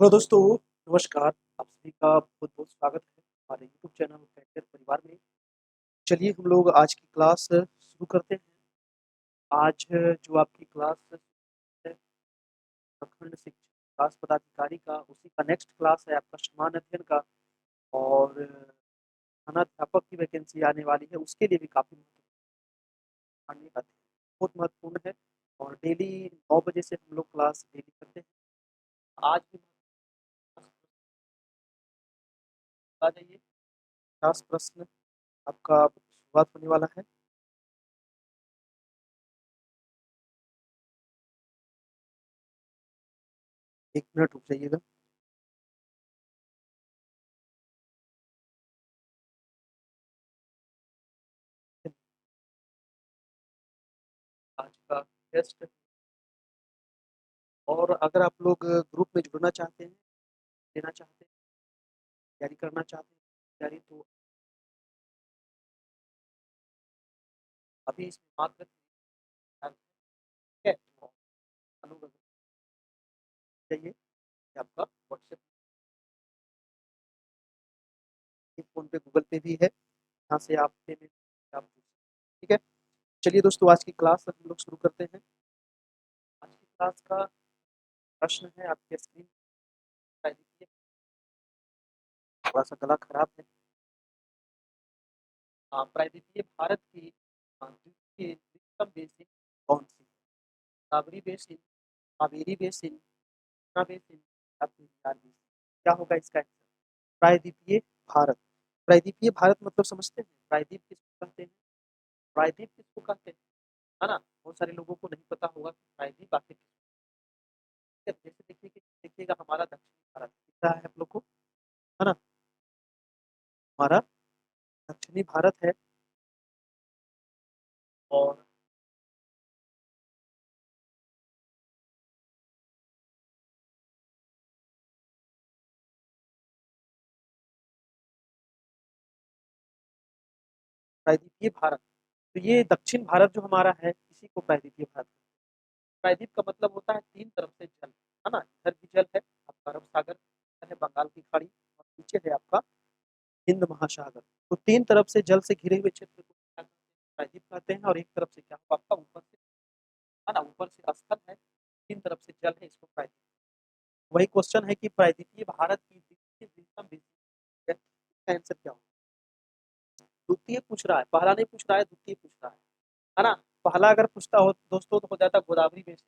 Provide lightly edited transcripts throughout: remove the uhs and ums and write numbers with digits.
Hello दोस्तों, नमस्कार। आप सभी का बहुत-बहुत स्वागत है हमारे यूट्यूब चैनल कैरियर परिवार में। चलिए हम लोग आज की क्लास शुरू करते हैं। आज जो आपकी क्लास है प्रखंड शिक्षा विकास पदाधिकारी का, उसी का नेक्स्ट क्लास है आपका समान अध्ययन का। और प्रधानाध्यापक की वैकेंसी आने वाली है, उसके लिए भी काफ़ी बहुत महत्वपूर्ण है। और डेली 9 बजे से हम लोग क्लास डेली करते हैं। आज भी आ जाइए, 50 प्रश्न आपका शुरुआत होने वाला है। एक मिनट रुक जाइएगा। आज का टेस्ट। और अगर आप लोग ग्रुप में जुड़ना चाहते हैं, देना चाहते हैं, तैयारी करना चाहते हैं, तैयारी तो अभी इसमें मात्र है। चालू कर जाइए। ये आपका व्हाट्सएप, फ़ोन पे, गूगल पे भी है। यहाँ से आप पेमेंट आप ठीक है। चलिए दोस्तों, आज की क्लास हम लोग शुरू करते हैं। आज की क्लास का प्रश्न है आपके स्क्रीन पर देखिए। थोड़ा-सा गला खराब है। प्रायद्वीपीय भारत की द्वितीय अधिकतम बेसिन कौन-सी है? Godavari basin, Kaveri basin, Krishna basin या फिर गंगा बेसिन? क्या होगा इसका आंसर? प्रायद्वीपीय भारत। प्रायद्वीपीय भारत मतलब समझते हैं? प्रायद्वीप किसको कहते हैं? प्रायद्वीप किसको कहते हैं? है ना? बहुत सारे लोगों को नहीं पता होगा कि प्रायद्वीप आखिर किसको कहते हैं। जैसे देखिए कि देखिएगा हमारा दक्षिणी भारत दिख रहा है आप लोग को, है ना? हमारा दक्षिणी भारत है। और प्रायद्वीपीय भारत, तो ये दक्षिण भारत जो हमारा है, इसी को प्रायद्वीपीय भारत कहते हैं। प्रायद्वीप का मतलब होता है 3 तरफ से जल, है ना? इधर भी जल है, आपका अरब सागर, इधर है बंगाल की खाड़ी और नीचे है आपका हिंद महासागर। तो 3 तरफ से जल से घिरे हुए क्षेत्र को क्या कहते हैं? प्रायद्वीप कहते हैं। और एक तरफ से क्या होगा आपका, ऊपर से, है ना? ऊपर से स्थल है, 3 तरफ से जल है, इसको प्रायद्वीप। वही क्वेश्चन है कि प्रायद्वीपीय भारत की द्वितीय बृहत्तम बेसिन, इसका आंसर क्या होगा? द्वितीय पूछ रहा है, पहला नहीं पूछ रहा है, द्वितीय पूछ रहा है ना? पहला अगर पूछता हो दोस्तों तो हो जाता गोदावरी बेसिन।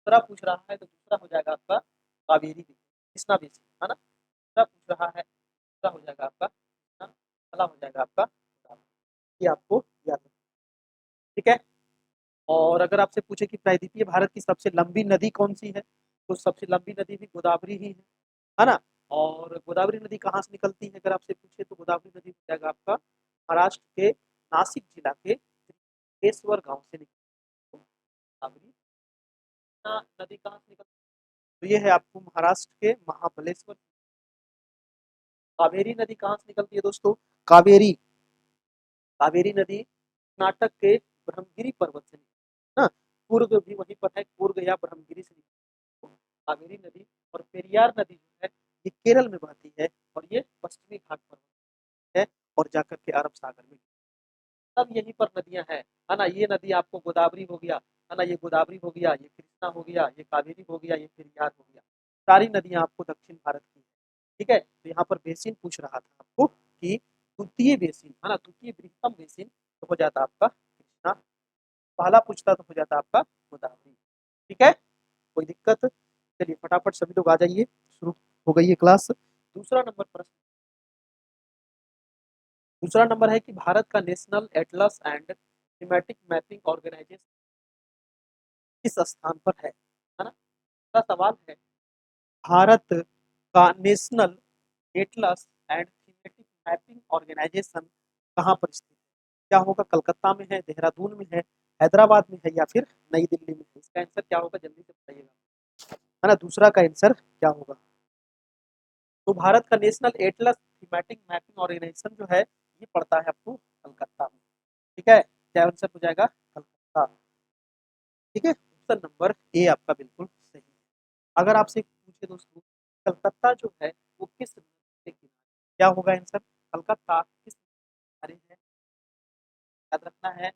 दूसरा पूछ रहा है तो दूसरा हो जाएगा आपका कावेरी बेसिन, कृष्णा बेसिन, है ना? तीसरा पूछ रहा है, दूसरा हो जाएगा आपका कृष्णा, पहला हो जाएगा आपका गोदावरी। ये आपको याद रखना, ठीक है। और अगर आपसे पूछे कि प्रायद्वीपीय भारत की सबसे लंबी नदी कौन सी है, तो सबसे लंबी नदी भी गोदावरी ही है ना? और गोदावरी नदी कहाँ से निकलती है अगर आपसे पूछे, तो गोदावरी नदी हो जाएगा आपका महाराष्ट्र के नासिक जिला के त्रिकेश्वर गांव से निकलती है गोदावरी नदी। कहाँ से निकलती है? तो ये है आपको महाराष्ट्र के महाबलेश्वर। कावेरी नदी कहाँ से निकलती है दोस्तों? कावेरी, कावेरी नदी कर्नाटक के ब्रह्मगिरी पर्वत से निकलती है ना? कुर्ग भी वहीं पर है, कुर्ग या ब्रह्मगिरी से निकलती है कावेरी नदी। और पेरियार नदी जो है, ये केरल में बहती है और ये पश्चिमी घाट पर है और जाकर के अरब सागर में। सब यहीं पर नदियां हैं, है ना? ये नदी आपको गोदावरी हो गया, है ना? ये गोदावरी हो गया, ये कृष्णा हो गया, ये कावेरी हो गया, ये पेरियार हो गया। सारी नदियां आपको दक्षिण भारत की है, ठीक है। तो यहाँ पर बेसिन पूछ रहा था आपको कि द्वितीय बेसिन, है ना? द्वितीय बृहत्तम बेसिन तो हो जाता आपका कृष्णा। पहला पूछता तो हो जाता आपका गोदावरी, ठीक है। कोई दिक्कत? चलिए फटाफट सभी लोग आ जाइए, शुरू हो गई है क्लास। दूसरा नंबर प्रश्न, दूसरा नंबर है कि भारत का national atlas and thematic mapping organisation किस स्थान पर है ना? दूसरा सवाल है, भारत का national atlas and thematic mapping organisation कहाँ पर स्थित है? क्या होगा? कलकत्ता में है, देहरादून में है, हैदराबाद में है या फिर नई दिल्ली में है? इसका आंसर क्या होगा? जल्दी से बताइएगा, है ना? दूसरा का आंसर क्या होगा? तो भारत का national atlas thematic mapping organisation जो है, ये पड़ता है आपको कलकत्ता में, ठीक है। क्या आंसर हो जाएगा? कलकत्ता, ठीक है। ऑप्शन नंबर ए आपका बिल्कुल सही है। अगर आपसे पूछे दोस्तों कलकत्ता जो है वो किस नदी के किनारे, क्या होगा आंसर, कलकत्ता किस किनारे है, याद रखना है।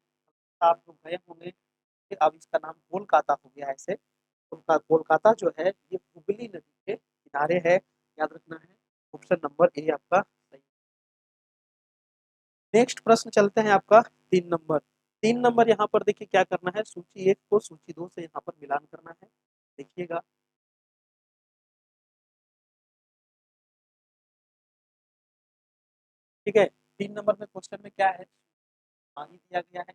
आप लोग गए होंगे, फिर अब इसका नाम कोलकाता हो गया है ऐसे। उनका कोलकाता जो है ये हुगली नदी के किनारे है, याद रखना है। ऑप्शन नंबर ए आपका सही। नेक्स्ट प्रश्न चलते हैं आपका 3 नंबर। 3 नंबर यहाँ पर देखिए क्या करना है, सूची 1 को सूची 2 से यहाँ पर मिलान करना है, देखिएगा। ठीक है, 3 नंबर में क्वेश्चन में क्या है, पानी दिया गया है,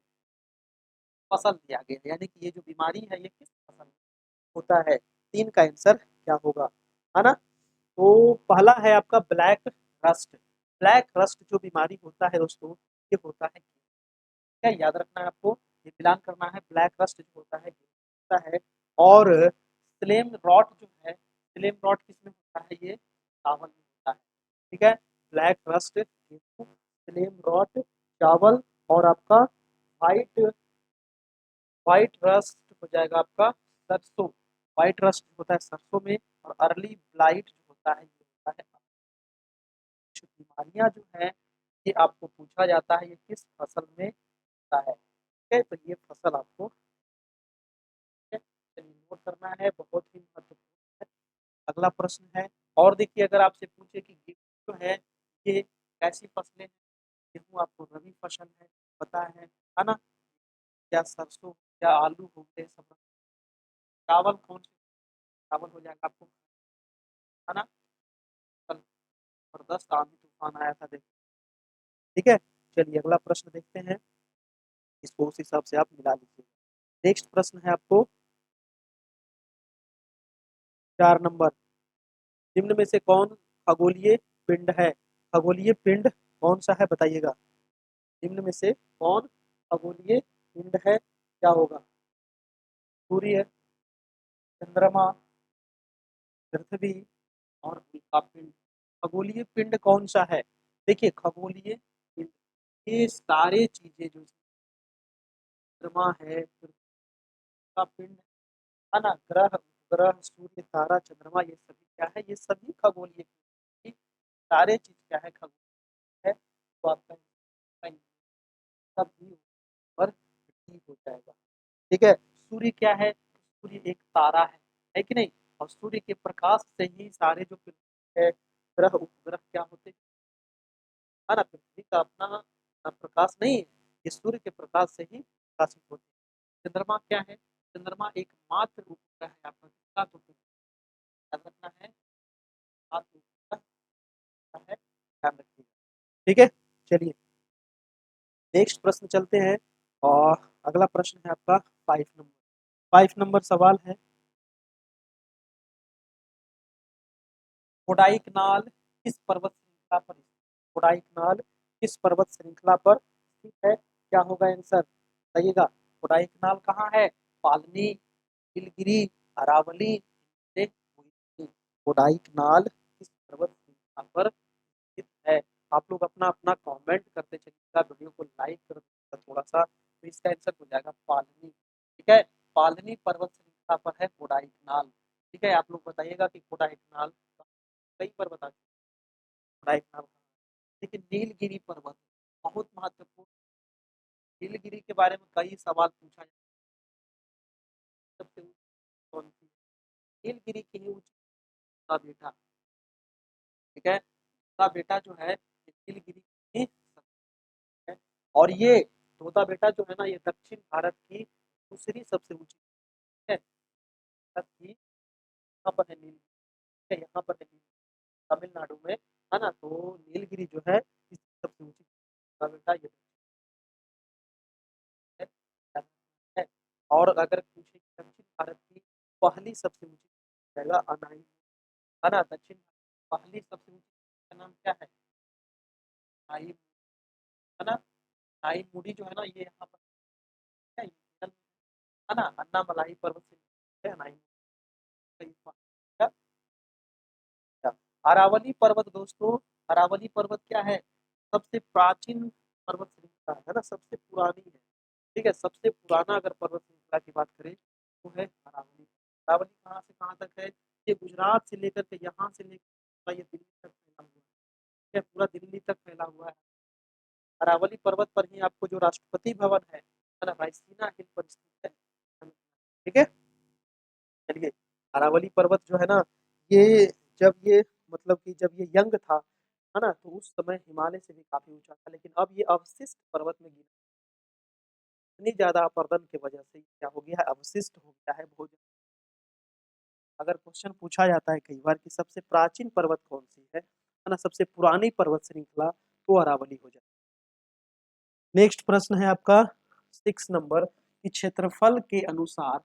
फसल दिया गया है, यानी कि ये जो बीमारी है ये किस फसल में होता है, 3 का आंसर क्या होगा, है ना। तो पहला है आपका ब्लैक रस्ट। ब्लैक रस्ट जो बीमारी होता है दोस्तों, ये होता है, क्या याद रखना है आपको, ये मिलान करना है। ब्लैक रस्ट जो होता है ये होता है, और स्लेम रॉट जो है, स्लेम रॉट किसमें होता है, ये चावल में होता है। ठीक है, ब्लैक रस्ट गेहूं, स्लेम रॉट चावल, और आपका व्हाइट व्हाइट रस्ट हो जाएगा आपका सरसों। व्हाइट रस्ट होता है सरसों में, और अर्ली ब्लाइट जो होता है ये होता है। कुछ बीमारियां जो है ये आपको पूछा जाता है ये किस फसल में होता है, ठीक है, तो ये फसल आपको नोट करना है, बहुत ही महत्वपूर्ण है। अगला प्रश्न है, और देखिए अगर आपसे पूछे कि गेहूं जो है ये कैसी फसलें हैं, गेहूं आपको रबी फसल है, पता है ना, क्या सरसों, क्या आलू हो गए सब। चावल कौन से, चावल हो जाएगा आपको, है ना। कल जबरदस्त आंधी तूफान आया था देखिए। ठीक है, चलिए अगला प्रश्न देखते हैं, इसको उस हिसाब से आप मिला लीजिए। नेक्स्ट प्रश्न है आपको 4 नंबर। निम्न में से कौन खगोलीय पिंड है, खगोलीय पिंड कौन सा है बताइएगा। निम्न में से कौन खगोलीय पिंड है, क्या होगा, सूर्य, चंद्रमा, पृथ्वी, और उल्का पिंड। खगोलीय पिंड कौन सा है, देखिए खगोलीय पिंड ये सारे चीजें जो चंद्रमा है, पृथ्वी का पिंड, है ना, ग्रह ग्रह सूर्य तारा चंद्रमा, ये सभी क्या है, ये सभी खगोलीय पिंड, सारे चीज क्या है, खगोलीय है। तो आपका सब भी पर ठीक हो जाएगा। ठीक है, सूर्य क्या है, सूर्य एक तारा है कि नहीं, और सूर्य के प्रकाश से ही सारे जो पृथ्वी है, ग्रह उपग्रह क्या होते हैं, है ना, पृथ्वी का अपना प्रकाश नहीं है, ये सूर्य के प्रकाश से ही प्रकाशित होते हैं। चंद्रमा क्या है, चंद्रमा एक मात्र उपग्रह है आपका, किसका, तो याद रखना है, मात्र उपग्रह है, ध्यान रखिएगा। ठीक है, चलिए नेक्स्ट प्रश्न चलते हैं, और अगला प्रश्न है आपका 5 नंबर। 5 नंबर सवाल है, कोडाईकनाल किस पर्वत श्रृंखला पर स्थित, कोडाईकनाल किस पर्वत श्रृंखला पर स्थित है, क्या होगा आंसर बताइएगा। कोडाईकनाल कहाँ है, पालनी, नीलगिरी, अरावली से कोडाईकनाल किस पर्वत श्रृंखला पर स्थित है। आप लोग अपना अपना कमेंट करते चलिएगा, वीडियो को लाइक कर दीजिएगा थोड़ा सा, तो इसका आंसर हो जाएगा पालनी। ठीक है, पालनी पर्वत श्रृंखला पर है कोडाईकनाल। ठीक है, आप लोग बताइएगा कि कोडाईकनाल कई पर्वत आते हैं, कोडाईकनाल, लेकिन नीलगिरी पर्वत बहुत महत्वपूर्ण। नीलगिरी के बारे में कई सवाल पूछा जाता है, सबसे ऊंची कौन सी है? नीलगिरी की ही ऊंची का बेटा, ठीक है, उसका बेटा जो है ये नीलगिरी की ही है। और ये तोता बेटा जो है ना, ये दक्षिण भारत की दूसरी सबसे ऊंची है, भारत की यहाँ पर है नीलगिरी, ठीक है, यहाँ पर है नीलगिरी, तमिलनाडु में, है ना। तो नीलगिरी जो है इस सबसे ऊंची का बेटा ये है। और अगर पूछे कि दक्षिण भारत की पहली सबसे ऊंची जगह अनाई, है ना, दक्षिण पहली सबसे ऊंची का नाम क्या है, अनाई, है ना। अनाई मुड़ी जो है ना ये यहाँ पर है, है ना, अन्नामलाई पर्वत से है अनाई मुड़ी। अरावली पर्वत दोस्तों, अरावली पर्वत क्या है, सबसे प्राचीन पर्वत श्रृंखला है ना, सबसे पुरानी है। ठीक है, सबसे पुराना अगर पर्वत श्रृंखला की बात करें तो है अरावली। अरावली कहाँ से कहाँ तक है, ये गुजरात से लेकर के यहाँ से लेकर ये दिल्ली तक फैला हुआ है, पूरा दिल्ली तक फैला हुआ है। अरावली पर्वत पर ही आपको जो राष्ट्रपति भवन है ना, रायसीना हिल पर स्थित है। ठीक है, चलिए, अरावली पर्वत जो है ना, ये जब ये मतलब कि जब ये यंग था, है ना, तो उस समय हिमालय से भी काफी ऊंचा था, लेकिन अब ये अवशिष्ट पर्वत में गिरा। इतनी ज्यादा अपरदन की वजह से क्या हो गया है, अवशिष्ट हो गया है बहुत। अगर क्वेश्चन पूछा जाता है कई बार कि सबसे प्राचीन पर्वत कौन सी है ना, सबसे पुरानी पर्वत श्रृंखला, तो अरावली हो जाए। नेक्स्ट प्रश्न है आपका 6 नंबर कि क्षेत्रफल के अनुसार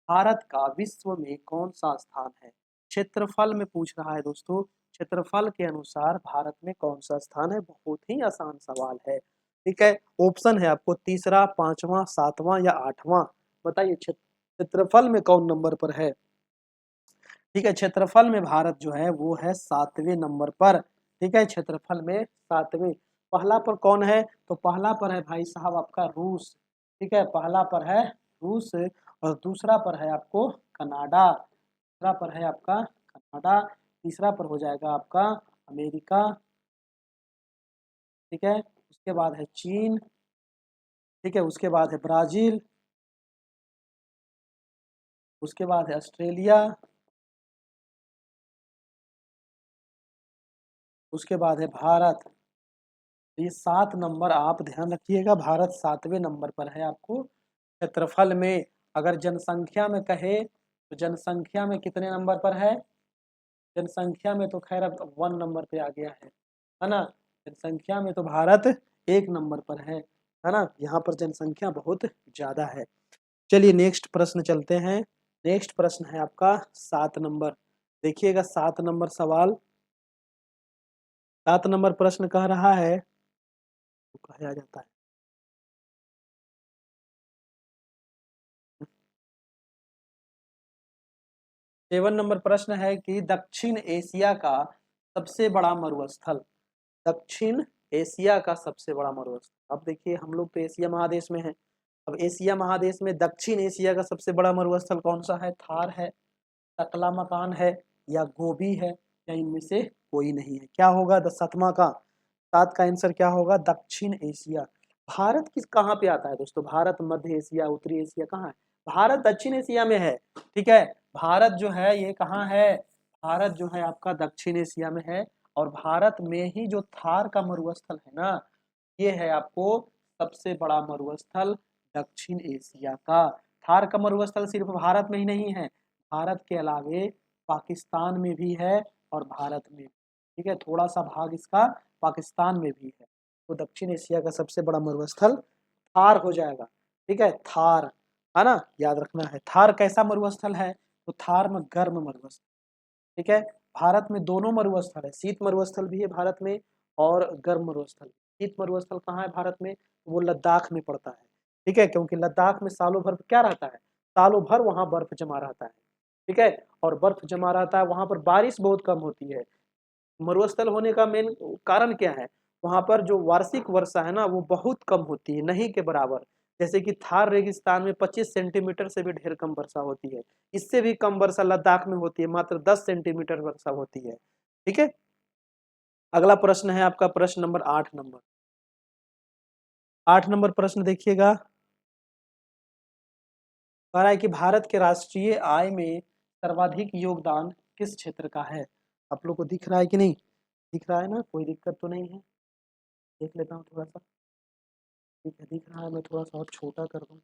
भारत का विश्व में कौन सा स्थान है। क्षेत्रफल में पूछ रहा है दोस्तों, क्षेत्रफल के अनुसार भारत में कौन सा स्थान है। बहुत ही आसान सवाल है। ठीक है, ऑप्शन है आपको तीसरा, पांचवा, सातवां या आठवां। बताइए क्षेत्रफल में कौन नंबर पर है। ठीक है, क्षेत्रफल में भारत जो है वो है 7वें नंबर पर। ठीक है, क्षेत्रफल में 7वें। पहला पर कौन है, तो पहला पर है भाई साहब आपका रूस। ठीक है, पहला पर है रूस और दूसरा पर है आपको कनाडा। दूसरा पर है आपका कनाडा, तीसरा पर हो जाएगा आपका अमेरिका। ठीक है, उसके बाद है चीन। ठीक है, उसके बाद है ब्राजील। उसके बाद है ऑस्ट्रेलिया। उसके बाद है भारत। ये 7 नंबर आप ध्यान रखिएगा, भारत 7वें नंबर पर है आपको क्षेत्रफल में। अगर जनसंख्या में कहे तो जनसंख्या में कितने नंबर पर है। जनसंख्या में तो खैर अब 1 नंबर पे आ गया है ना। जनसंख्या में तो भारत 1 नंबर पर है ना। यहाँ पर जनसंख्या बहुत ज्यादा है। चलिए नेक्स्ट प्रश्न चलते हैं। नेक्स्ट प्रश्न है आपका 7 नंबर। देखिएगा 7 नंबर सवाल। 7 नंबर प्रश्न कह रहा है, तो कहा जाता है 7 नंबर प्रश्न है कि दक्षिण एशिया का सबसे बड़ा मरुस्थल। दक्षिण एशिया का सबसे बड़ा मरुस्थल। अब देखिए हम लोग तो एशिया महादेश में हैं। अब एशिया महादेश में दक्षिण एशिया का सबसे बड़ा मरुस्थल कौन सा है। थार है, तकलामकान है या गोबी है, या इनमें से कोई नहीं है। क्या होगा 7वां का, 7 का आंसर क्या होगा, दक्षिण एशिया। भारत किस कहाँ पे आता है दोस्तों, भारत मध्य एशिया, उत्तरी एशिया कहाँ है। भारत दक्षिण एशिया में है। ठीक है, भारत जो है ये कहाँ है, भारत जो है आपका दक्षिण एशिया में है। और भारत में ही जो थार का मरुस्थल है ना, ये है आपको सबसे बड़ा मरुस्थल दक्षिण एशिया का। थार का मरुस्थल सिर्फ भारत में ही नहीं है, भारत के अलावे पाकिस्तान में भी है और भारत में। ठीक है, थोड़ा सा भाग इसका पाकिस्तान में भी है। तो दक्षिण एशिया का सबसे बड़ा मरुस्थल थार हो जाएगा। ठीक है, थार है ना, याद रखना है। थार कैसा मरुस्थल है, तो थार में गर्म मरुस्थल। ठीक है, भारत में दोनों मरुस्थल है, शीत मरुस्थल भी है भारत में और गर्म मरुस्थल। शीत मरुस्थल कहाँ है भारत में, वो लद्दाख में पड़ता है। ठीक है, क्योंकि लद्दाख में सालों भर क्या रहता है, सालों भर वहाँ बर्फ जमा रहता है। ठीक है, और बर्फ जमा रहता है, वहाँ पर बारिश बहुत कम होती है। मरुस्थल होने का मेन कारण क्या है, वहां पर जो वार्षिक वर्षा है ना वो बहुत कम होती है, नहीं के बराबर। जैसे कि थार रेगिस्तान में 25 सेंटीमीटर से भी ढेर कम वर्षा होती है। इससे भी कम वर्षा लद्दाख में होती है, मात्र 10 सेंटीमीटर वर्षा होती है। ठीक है, अगला प्रश्न है आपका प्रश्न नंबर 8 नंबर। 8 नंबर प्रश्न देखिएगा, कह रहा है कि भारत के राष्ट्रीय आय में सर्वाधिक योगदान किस क्षेत्र का है। आप लोग को दिख रहा है कि नहीं, दिख रहा है ना, कोई दिक्कत तो नहीं है। देख लेता हूँ थोड़ा सा। ठीक है, दिख रहा है, मैं थोड़ा सा और छोटा कर दूँ।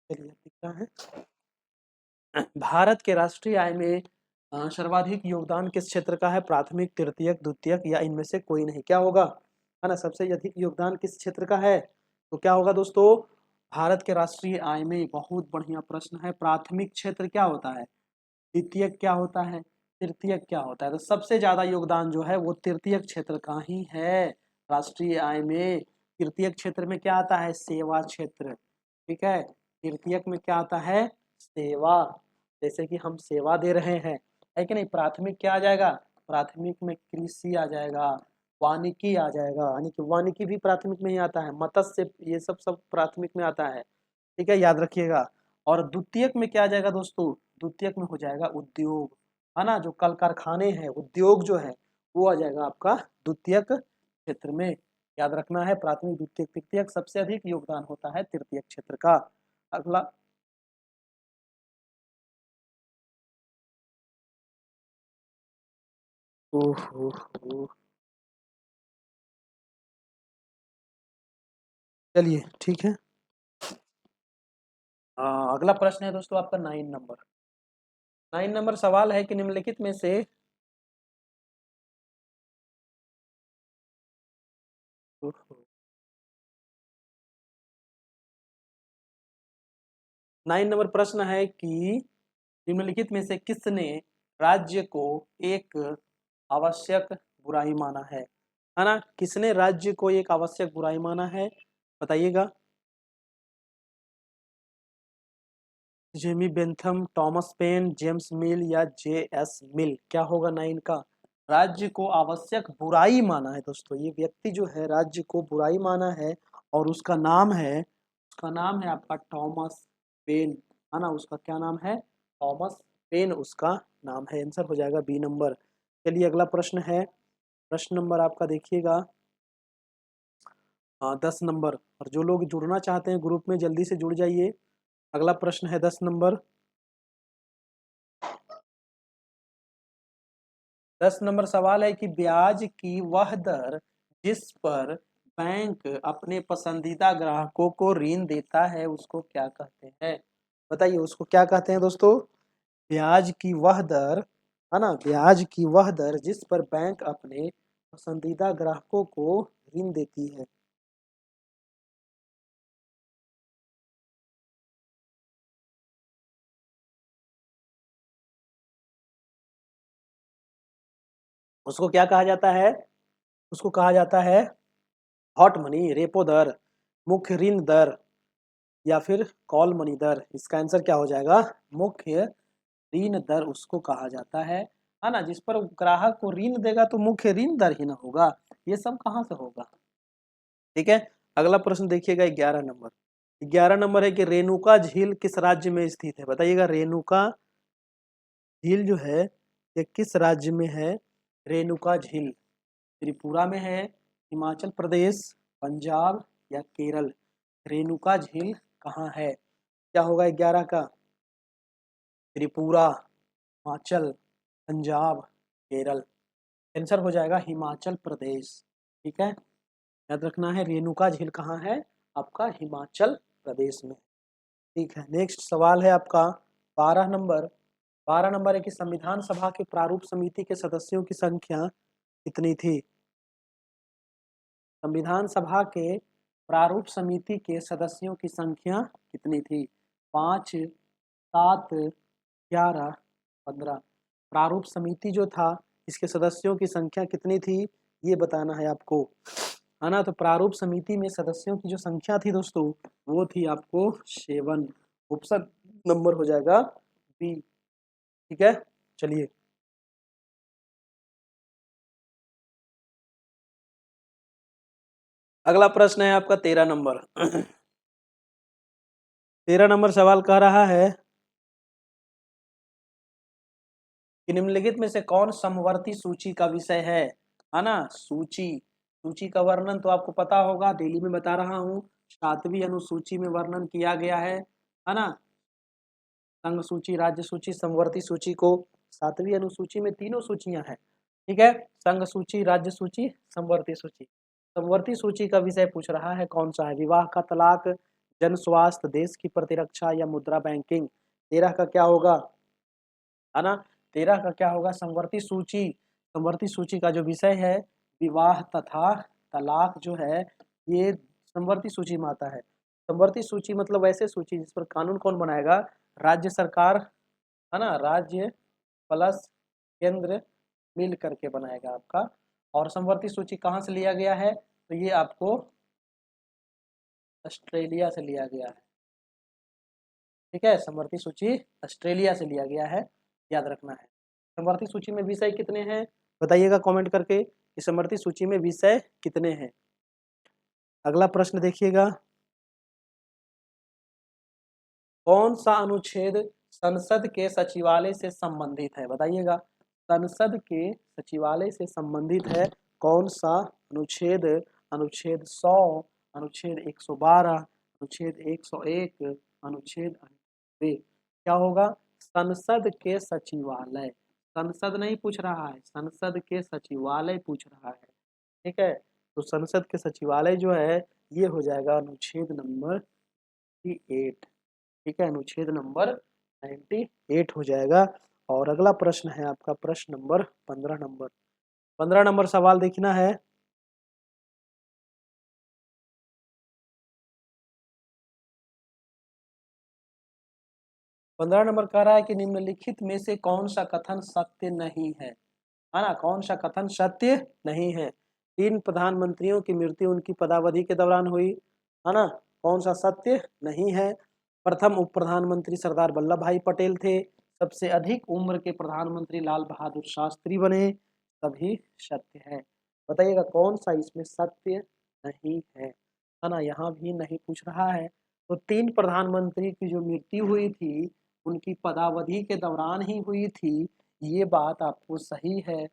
चलिए दिख रहा है। भारत के राष्ट्रीय आय में सर्वाधिक योगदान किस क्षेत्र का है, प्राथमिक, तृतीयक, द्वितीयक या इनमें से कोई नहीं। क्या होगा, है ना, सबसे अधिक योगदान किस क्षेत्र का है, तो क्या होगा दोस्तों, भारत के राष्ट्रीय आय में। बहुत बढ़िया प्रश्न है। प्राथमिक क्षेत्र क्या होता है, द्वितीयक क्या होता है, तृतीयक क्या होता है। तो सबसे ज्यादा योगदान जो है वो तृतीयक क्षेत्र का ही है राष्ट्रीय आय में। तृतीयक क्षेत्र में क्या आता है, सेवा क्षेत्र। ठीक है, तृतीयक में क्या आता है, सेवा। जैसे कि हम सेवा दे रहे हैं, है कि नहीं। प्राथमिक क्या आ जाएगा, प्राथमिक में कृषि आ जाएगा, वानिकी आ जाएगा, यानी कि वानिकी भी प्राथमिक में ही आता है, मत्स्य, ये सब सब प्राथमिक में आता है। ठीक है, याद रखिएगा। और द्वितीयक में क्या आ जाएगा दोस्तों, द्वितीयक में हो जाएगा उद्योग, है ना, जो कल कारखाने हैं, उद्योग जो है वो आ जाएगा आपका द्वितीयक क्षेत्र में। याद रखना है, प्राथमिक द्वितीयक तृतीयक, सबसे अधिक योगदान होता है तृतीयक क्षेत्र का। अगला, ओहो, चलिए ठीक है। अगला प्रश्न है दोस्तों आपका 9 नंबर। 9 नंबर सवाल है कि निम्नलिखित में से 9 नंबर प्रश्न है कि निम्नलिखित में से किसने राज्य को एक आवश्यक बुराई माना है ना, किसने राज्य को एक आवश्यक बुराई माना है, बताइएगा। Jeremy Bentham, Thomas Paine, James Mill या जे एस मिल, क्या होगा 9 का। राज्य को आवश्यक बुराई माना है दोस्तों, ये व्यक्ति जो है राज्य को बुराई माना है, और उसका नाम है आपका टॉमस पेन, है ना, उसका क्या नाम है, टॉमस पेन उसका नाम है। आंसर हो जाएगा बी नंबर। चलिए अगला प्रश्न है, प्रश्न नंबर आपका देखिएगा 10 नंबर। और जो लोग जुड़ना चाहते हैं ग्रुप में जल्दी से जुड़ जाइए। अगला प्रश्न है 10 नंबर। 10 नंबर सवाल है कि ब्याज की वह दर जिस पर बैंक अपने पसंदीदा ग्राहकों को ऋण देता है उसको क्या कहते हैं, बताइए उसको क्या कहते हैं दोस्तों। ब्याज की वह दर, है ना, ब्याज की वह दर जिस पर बैंक अपने पसंदीदा ग्राहकों को ऋण देती है। उसको क्या कहा जाता है, उसको कहा जाता है हॉट मनी, रेपो दर, मुख्य ऋण दर, या फिर कॉल मनी दर। इसका आंसर क्या हो जाएगा, मुख्य ऋण दर उसको कहा जाता है ना, जिस पर ग्राहक को ऋण देगा तो मुख्य ऋण दर ही ना होगा, ये सब कहाँ से होगा। ठीक है, अगला प्रश्न देखिएगा 11 नंबर। 11 नंबर है कि रेणुका झील किस राज्य में स्थित है, बताइएगा। रेणुका झील जो है ये किस राज्य में है, रेणुका झील त्रिपुरा में है, हिमाचल प्रदेश, पंजाब या केरल। रेणुका झील कहाँ है, क्या होगा 11 का, त्रिपुरा, हिमाचल, पंजाब, केरल। आंसर हो जाएगा हिमाचल प्रदेश। ठीक है, याद रखना है रेणुका झील कहाँ है, आपका हिमाचल प्रदेश में। ठीक है, नेक्स्ट सवाल है आपका 12 नंबर। 12 नंबर है कि संविधान सभा के प्रारूप समिति के सदस्यों की संख्या कितनी थी। संविधान सभा के प्रारूप समिति के सदस्यों की संख्या कितनी थी, 5, 7, 11, 15। प्रारूप समिति जो था इसके सदस्यों की संख्या कितनी थी ये बताना है आपको, है ना। तो प्रारूप समिति में सदस्यों की जो संख्या थी दोस्तों वो थी आपको 7। ऑप्शन नंबर हो जाएगा बी। ठीक है, चलिए अगला प्रश्न है आपका 13 नंबर। 13 नंबर सवाल कह रहा है कि निम्नलिखित में से कौन समवर्ती सूची का विषय है ना। सूची, सूची का वर्णन तो आपको पता होगा, डेली में बता रहा हूँ। 7वीं अनुसूची में वर्णन किया गया है ना। संघ सूची, राज्य सूची, समवर्ती सूची को 7वीं अनुसूची में तीनों सूचियां हैं। ठीक है, संघ सूची, राज्य सूची, समवर्ती सूची। समवर्ती सूची का विषय पूछ रहा है कौन सा है, विवाह का तलाक, जन स्वास्थ्य, देश की प्रतिरक्षा या मुद्रा बैंकिंग। 13 का क्या होगा, है ना। 13 का क्या होगा, समवर्ती सूची। समवर्ती सूची का जो विषय है विवाह तथा तलाक जो है ये समवर्ती सूची में आता है। समवर्ती सूची मतलब ऐसे सूची जिस पर कानून कौन बनाएगा, राज्य सरकार, है ना, राज्य प्लस केंद्र मिल करके बनाएगा आपका। और समवर्ती सूची कहाँ से लिया गया है, तो ये आपको ऑस्ट्रेलिया से लिया गया है। ठीक है, समवर्ती सूची ऑस्ट्रेलिया से लिया गया है, याद रखना है। समवर्ती सूची में विषय कितने हैं बताइएगा कमेंट करके कि समवर्ती सूची में विषय कितने हैं। अगला प्रश्न देखिएगा कौन सा अनुच्छेद संसद के सचिवालय से संबंधित है, बताइएगा। संसद के सचिवालय से संबंधित है कौन सा अनुच्छेद? अनुच्छेद 100, अनुच्छेद 112, अनुच्छेद 101, अनुच्छेद 98। क्या होगा? संसद के सचिवालय। संसद नहीं पूछ रहा है, संसद के सचिवालय पूछ रहा है। ठीक है, तो संसद के सचिवालय जो है ये हो जाएगा अनुच्छेद नंबर 98। ठीक है, अनुच्छेद नंबर 98 हो जाएगा। और अगला प्रश्न है आपका प्रश्न नंबर 15 नंबर। 15 नंबर सवाल देखना है। 15 नंबर कह रहा है कि निम्नलिखित में से कौन सा कथन सत्य नहीं है ना? कौन सा कथन सत्य नहीं है? 3 प्रधानमंत्रियों की मृत्यु उनकी पदावधि के दौरान हुई, है ना? कौन सा सत्य नहीं है? प्रथम उप प्रधानमंत्री सरदार वल्लभ भाई पटेल थे। सबसे अधिक उम्र के प्रधानमंत्री लाल बहादुर शास्त्री बने। सभी सत्य है। बताइएगा कौन सा इसमें सत्य नहीं है ना? यहाँ भी नहीं पूछ रहा है। तो 3 प्रधानमंत्री की जो मृत्यु हुई थी उनकी पदावधि के दौरान ही हुई थी, ये बात आपको सही है।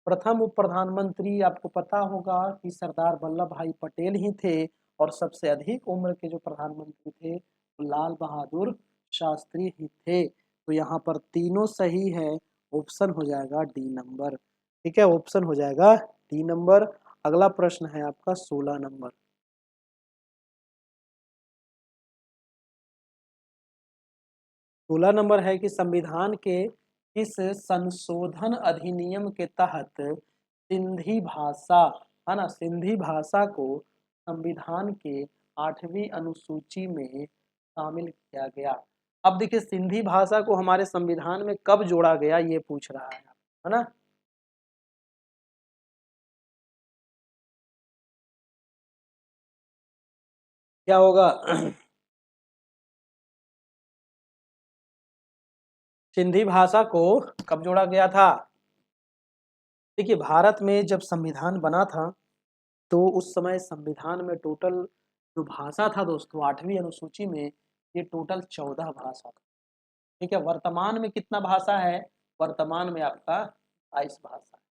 प्रथम उप प्रधानमंत्री आपको पता होगा कि सरदार वल्लभ भाई पटेल ही थे, और सबसे अधिक उम्र के जो प्रधानमंत्री थे वो लाल बहादुर शास्त्री ही थे। तो यहाँ पर तीनों सही है, ऑप्शन हो जाएगा डी नंबर। ठीक है, ऑप्शन हो जाएगा डी नंबर। अगला प्रश्न है आपका 16 नंबर। 16 नंबर है कि संविधान के किस संशोधन अधिनियम के तहत सिंधी भाषा, है ना, सिंधी भाषा को संविधान के 8वीं अनुसूची में शामिल किया गया। अब देखिए सिंधी भाषा को हमारे संविधान में कब जोड़ा गया ये पूछ रहा है ना? क्या होगा? सिंधी भाषा को कब जोड़ा गया था? देखिए भारत में जब संविधान बना था तो उस समय संविधान में टोटल जो भाषा था दोस्तों 8वीं अनुसूची में, ये टोटल 14 भाषा था। ठीक है, वर्तमान में कितना भाषा है? वर्तमान में आपका 22 भाषा है।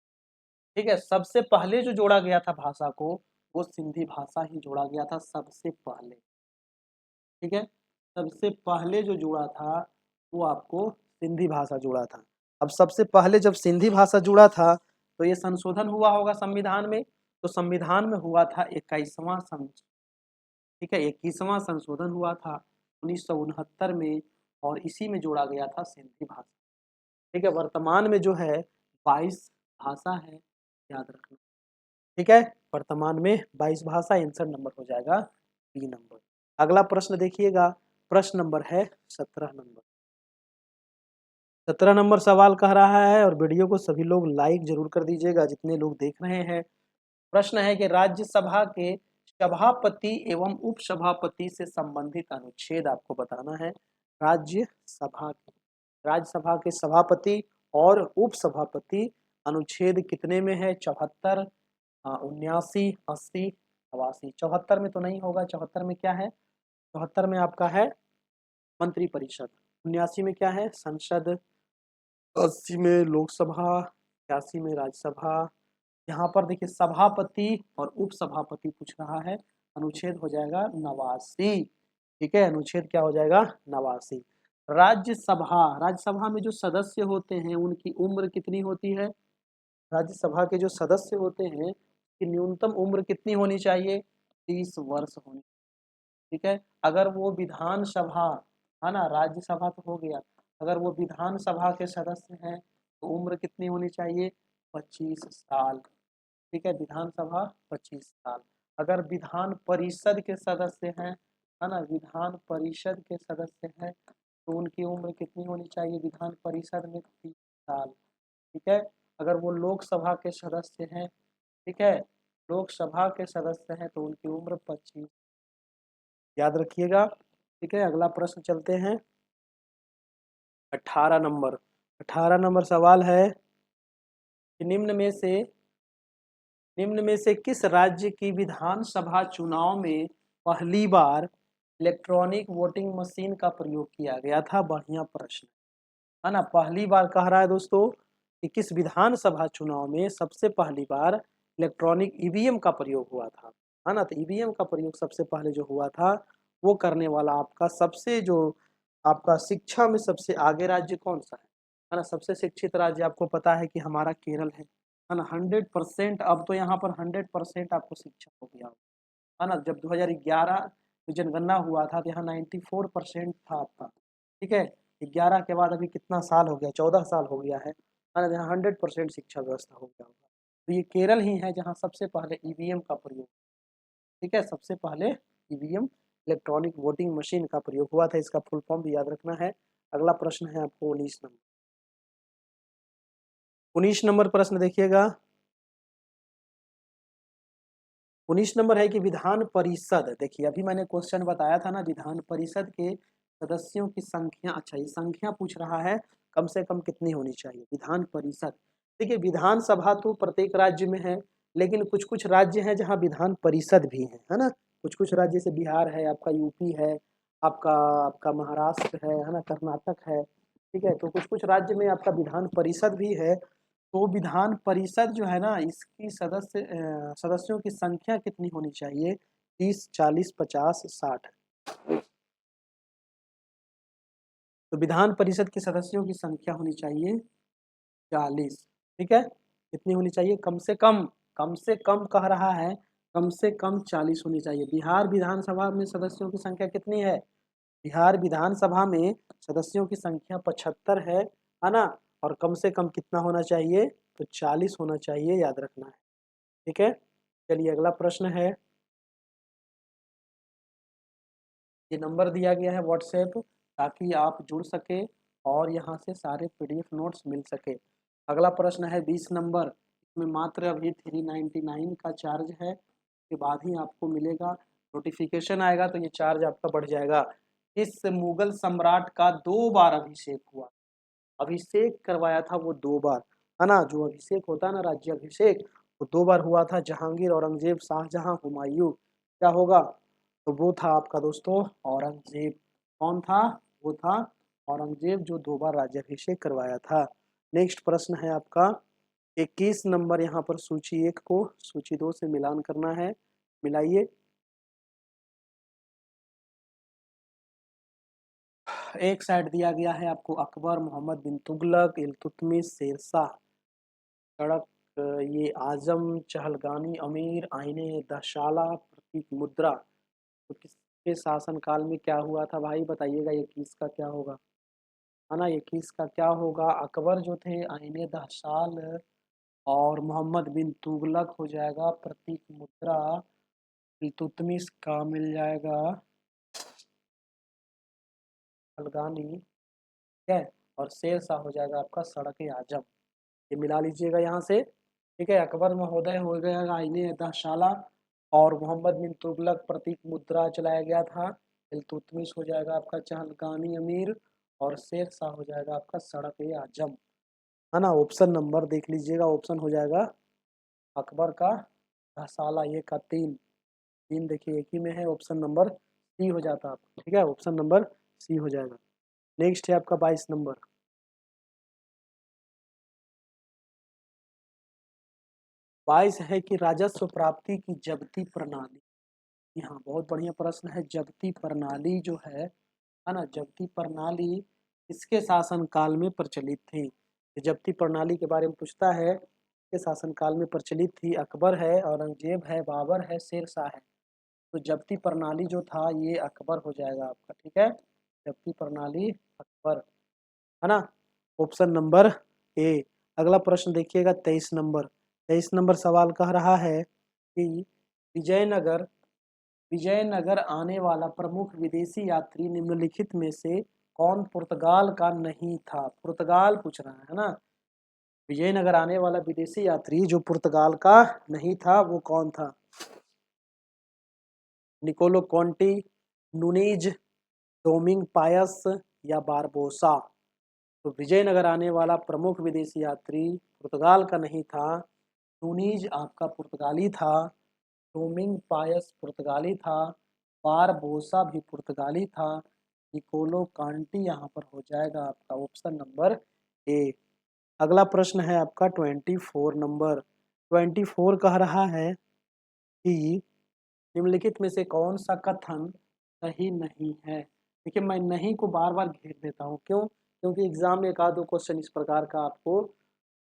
ठीक है, सबसे पहले जो जोड़ा गया था भाषा को वो सिंधी भाषा ही जोड़ा गया था सबसे पहले। ठीक है, सबसे पहले जो जुड़ा था वो आपको सिंधी भाषा जुड़ा था। अब सबसे पहले जब सिंधी भाषा जुड़ा था तो ये संशोधन हुआ होगा संविधान में, तो संविधान में हुआ था 21वां संशोधन। ठीक है, 21वां संशोधन हुआ था 1969 में, और इसी में जोड़ा गया था सिंधी भाषा। ठीक है, वर्तमान में जो है 22 भाषा है, याद रखना। ठीक है, वर्तमान में 22 भाषा। आंसर नंबर हो जाएगा बी नंबर। अगला प्रश्न देखिएगा, प्रश्न नंबर है 17 नंबर। 17 नंबर सवाल कह रहा है, और वीडियो को सभी लोग लाइक जरूर कर दीजिएगा जितने लोग देख रहे हैं। प्रश्न है कि राज्यसभा के सभापति एवं उपसभापति से संबंधित अनुच्छेद आपको बताना है। राज्यसभा के सभापति और उपसभापति अनुच्छेद कितने में है? 74, 79, 80, 82। 74 में तो नहीं होगा, 74 में क्या है? 74 में आपका है मंत्रिपरिषद। 79 में क्या है? संसद। 80 में लोकसभा। 81 में राज्यसभा। यहाँ पर देखिए सभापति और उपसभापति पूछ रहा है, अनुच्छेद हो जाएगा 89। ठीक है, अनुच्छेद क्या हो जाएगा? 89। राज्यसभा में जो सदस्य होते हैं उनकी उम्र कितनी होती है? राज्यसभा के जो सदस्य होते हैं कि न्यूनतम उम्र कितनी होनी चाहिए? 30 वर्ष होनी। ठीक है, अगर वो विधानसभा, है ना, राज्यसभा तो हो गया, अगर वो विधानसभा के सदस्य हैं तो उम्र कितनी होनी चाहिए? 25 साल। ठीक है, विधानसभा 25 साल। अगर विधान परिषद के सदस्य हैं, है ना, विधान परिषद के सदस्य हैं तो उनकी उम्र कितनी होनी चाहिए? विधान परिषद में 30 साल। ठीक है, अगर वो लोकसभा के सदस्य हैं, ठीक है, लोकसभा के सदस्य हैं तो उनकी उम्र 25। याद रखिएगा। ठीक है, अगला प्रश्न चलते हैं 18 नंबर। 18 नंबर सवाल है कि निम्न में से किस राज्य की विधानसभा चुनाव में पहली बार इलेक्ट्रॉनिक वोटिंग मशीन का प्रयोग किया गया था? बढ़िया प्रश्न है ना। पहली बार कह रहा है दोस्तों कि किस विधानसभा चुनाव में सबसे पहली बार इलेक्ट्रॉनिक ईवीएम का प्रयोग हुआ था, है ना। तो ईवीएम का प्रयोग सबसे पहले जो हुआ था वो करने वाला आपका सबसे जो आपका शिक्षा में सबसे आगे राज्य कौन सा है ना। सबसे शिक्षित राज्य आपको पता है कि हमारा केरल है ना। 100%, अब तो यहाँ पर 100% आपको शिक्षा हो गया है ना। जब 2011 में जनगणना हुआ था तो यहाँ 94% था आपका, ठीक है। 11 के बाद अभी कितना साल हो गया, 14 साल हो गया है ना। यहाँ 100% शिक्षा व्यवस्था हो गया होगा। तो ये केरल ही है जहाँ सबसे पहले ईवीएम का प्रयोग, ठीक है, सबसे पहले ईवीएम इलेक्ट्रॉनिक वोटिंग मशीन का प्रयोग हुआ था। इसका फुल फॉर्म भी याद रखना है। अगला प्रश्न है आपको 19 नंबर। 19 नंबर प्रश्न देखिएगा। 19 नंबर है कि विधान परिषद, देखिए अभी मैंने क्वेश्चन बताया था ना, विधान परिषद के सदस्यों की संख्या, अच्छा ये संख्या पूछ रहा है कम से कम कितनी होनी चाहिए विधान परिषद। देखिए विधानसभा तो प्रत्येक राज्य में है, लेकिन कुछ कुछ राज्य हैं जहाँ विधान परिषद भी है ना। कुछ कुछ राज्य जैसे बिहार है, आपका यूपी है, आपका आपका महाराष्ट्र है ना, कर्नाटक है, ठीक है। तो कुछ कुछ राज्य में आपका विधान परिषद भी है। तो विधान परिषद जो है ना, इसकी सदस्यों की संख्या कितनी होनी चाहिए? 30, 40, 50, 60। तो विधान परिषद के सदस्यों की संख्या होनी चाहिए 40, ठीक है। कितनी होनी चाहिए? कम से कम कह रहा है, कम से कम 40 होनी चाहिए। बिहार विधानसभा में सदस्यों की संख्या कितनी है? बिहार विधानसभा में सदस्यों की संख्या 75 है ना। और कम से कम कितना होना चाहिए? तो 40 होना चाहिए, याद रखना है, ठीक है। चलिए अगला प्रश्न है, ये नंबर दिया गया है व्हाट्सएप, ताकि आप जुड़ सके और यहाँ से सारे पीडीएफ नोट्स मिल सके। अगला प्रश्न है 20 नंबर, इसमें मात्र अभी 399 का चार्ज है, उसके बाद ही आपको मिलेगा। नोटिफिकेशन आएगा तो ये चार्ज आपका बढ़ जाएगा। इस मुगल सम्राट का 2 बार अभिषेक हुआ, अभिषेक करवाया था वो 2 बार, है ना। जो अभिषेक होता है ना, राज्य अभिषेक, वो 2 बार हुआ था। जहांगीर, औरंगजेब, शाहजहां, हुमायूं, क्या होगा? तो वो था आपका दोस्तों औरंगजेब। कौन था? वो था औरंगजेब, जो 2 बार राज्याभिषेक करवाया था। नेक्स्ट प्रश्न है आपका 21 नंबर। यहाँ पर सूची 1 को सूची 2 से मिलान करना है, मिलाइए। एक साइड दिया गया है आपको अकबर, मोहम्मद बिन तुगलक, इल्तुतमिश, शेरशाह, सड़क, ये आजम, चहलगानी, अमीर, आईने दशाला, प्रतीक मुद्रा। तो किसके शासनकाल में क्या हुआ था भाई, बताइएगा। ये किसका क्या होगा, है ना। ये किसका क्या होगा? अकबर जो थे, आईने दहसाल, और मोहम्मद बिन तुगलक हो जाएगा, प्रतीक मुद्रा, इल्तुतमिश का मिल जाएगा चहलगानी, ठीक है। और शेरशाह हो जाएगा आपका सड़क आजम। ये मिला लीजिएगा यहाँ से, ठीक है। अकबर महोदय हो गया आईने दहशाला, और मोहम्मद बिन तुगलक प्रतीक मुद्रा चलाया गया था। इल्तुतमिश हो जाएगा आपका चहलगानी अमीर, और शेरशाह हो जाएगा आपका सड़क आजम, है ना। ऑप्शन नंबर देख लीजिएगा, ऑप्शन हो जाएगा अकबर का, दहसाला, ये का 3, 3 देखिए एक ही में है। ऑप्शन नंबर सी हो जाता आपका, ठीक है। ऑप्शन नंबर सी हो जाएगा। नेक्स्ट है आपका 22 नंबर। 22 है कि राजस्व प्राप्ति की जब्ती प्रणाली। यहाँ बहुत बढ़िया प्रश्न है। जब्ती प्रणाली जो है ना, जब्ती प्रणाली किसके शासन काल में प्रचलित थी? ये जब्ती प्रणाली के बारे में पूछता है, किसके शासन काल में प्रचलित थी? अकबर है, औरंगजेब है, बाबर है, शेरशाह है। तो जब्ती प्रणाली जो था ये अकबर हो जाएगा आपका, ठीक है। जब्ती प्रणाली अकबर, है ना। Option number A. अगला प्रश्न देखिएगा 23 नंबर। 23 नंबर सवाल कह रहा है कि विजयनगर विजयनगर आने वाला प्रमुख विदेशी यात्री निम्नलिखित में से कौन पुर्तगाल का नहीं था? पुर्तगाल पूछ रहा है ना। विजयनगर आने वाला विदेशी यात्री जो पुर्तगाल का नहीं था वो कौन था? निकोलो कॉन्टी, नूनीज, डोमिंग पायस, या बारबोसा। तो विजयनगर आने वाला प्रमुख विदेशी यात्री पुर्तगाल का नहीं था। नूनीज आपका पुर्तगाली था, डोमिंग पायस पुर्तगाली था, बारबोसा भी पुर्तगाली था। निकोलो कांटी यहाँ पर हो जाएगा आपका ऑप्शन नंबर ए। अगला प्रश्न है आपका 24 नंबर। 24 कह रहा है कि निम्नलिखित में से कौन सा कथन सही नहीं है। देखिए मैं नहीं को बार बार घेर देता हूँ, क्यों? क्योंकि एग्जाम में एक आध दो क्वेश्चन इस प्रकार का आपको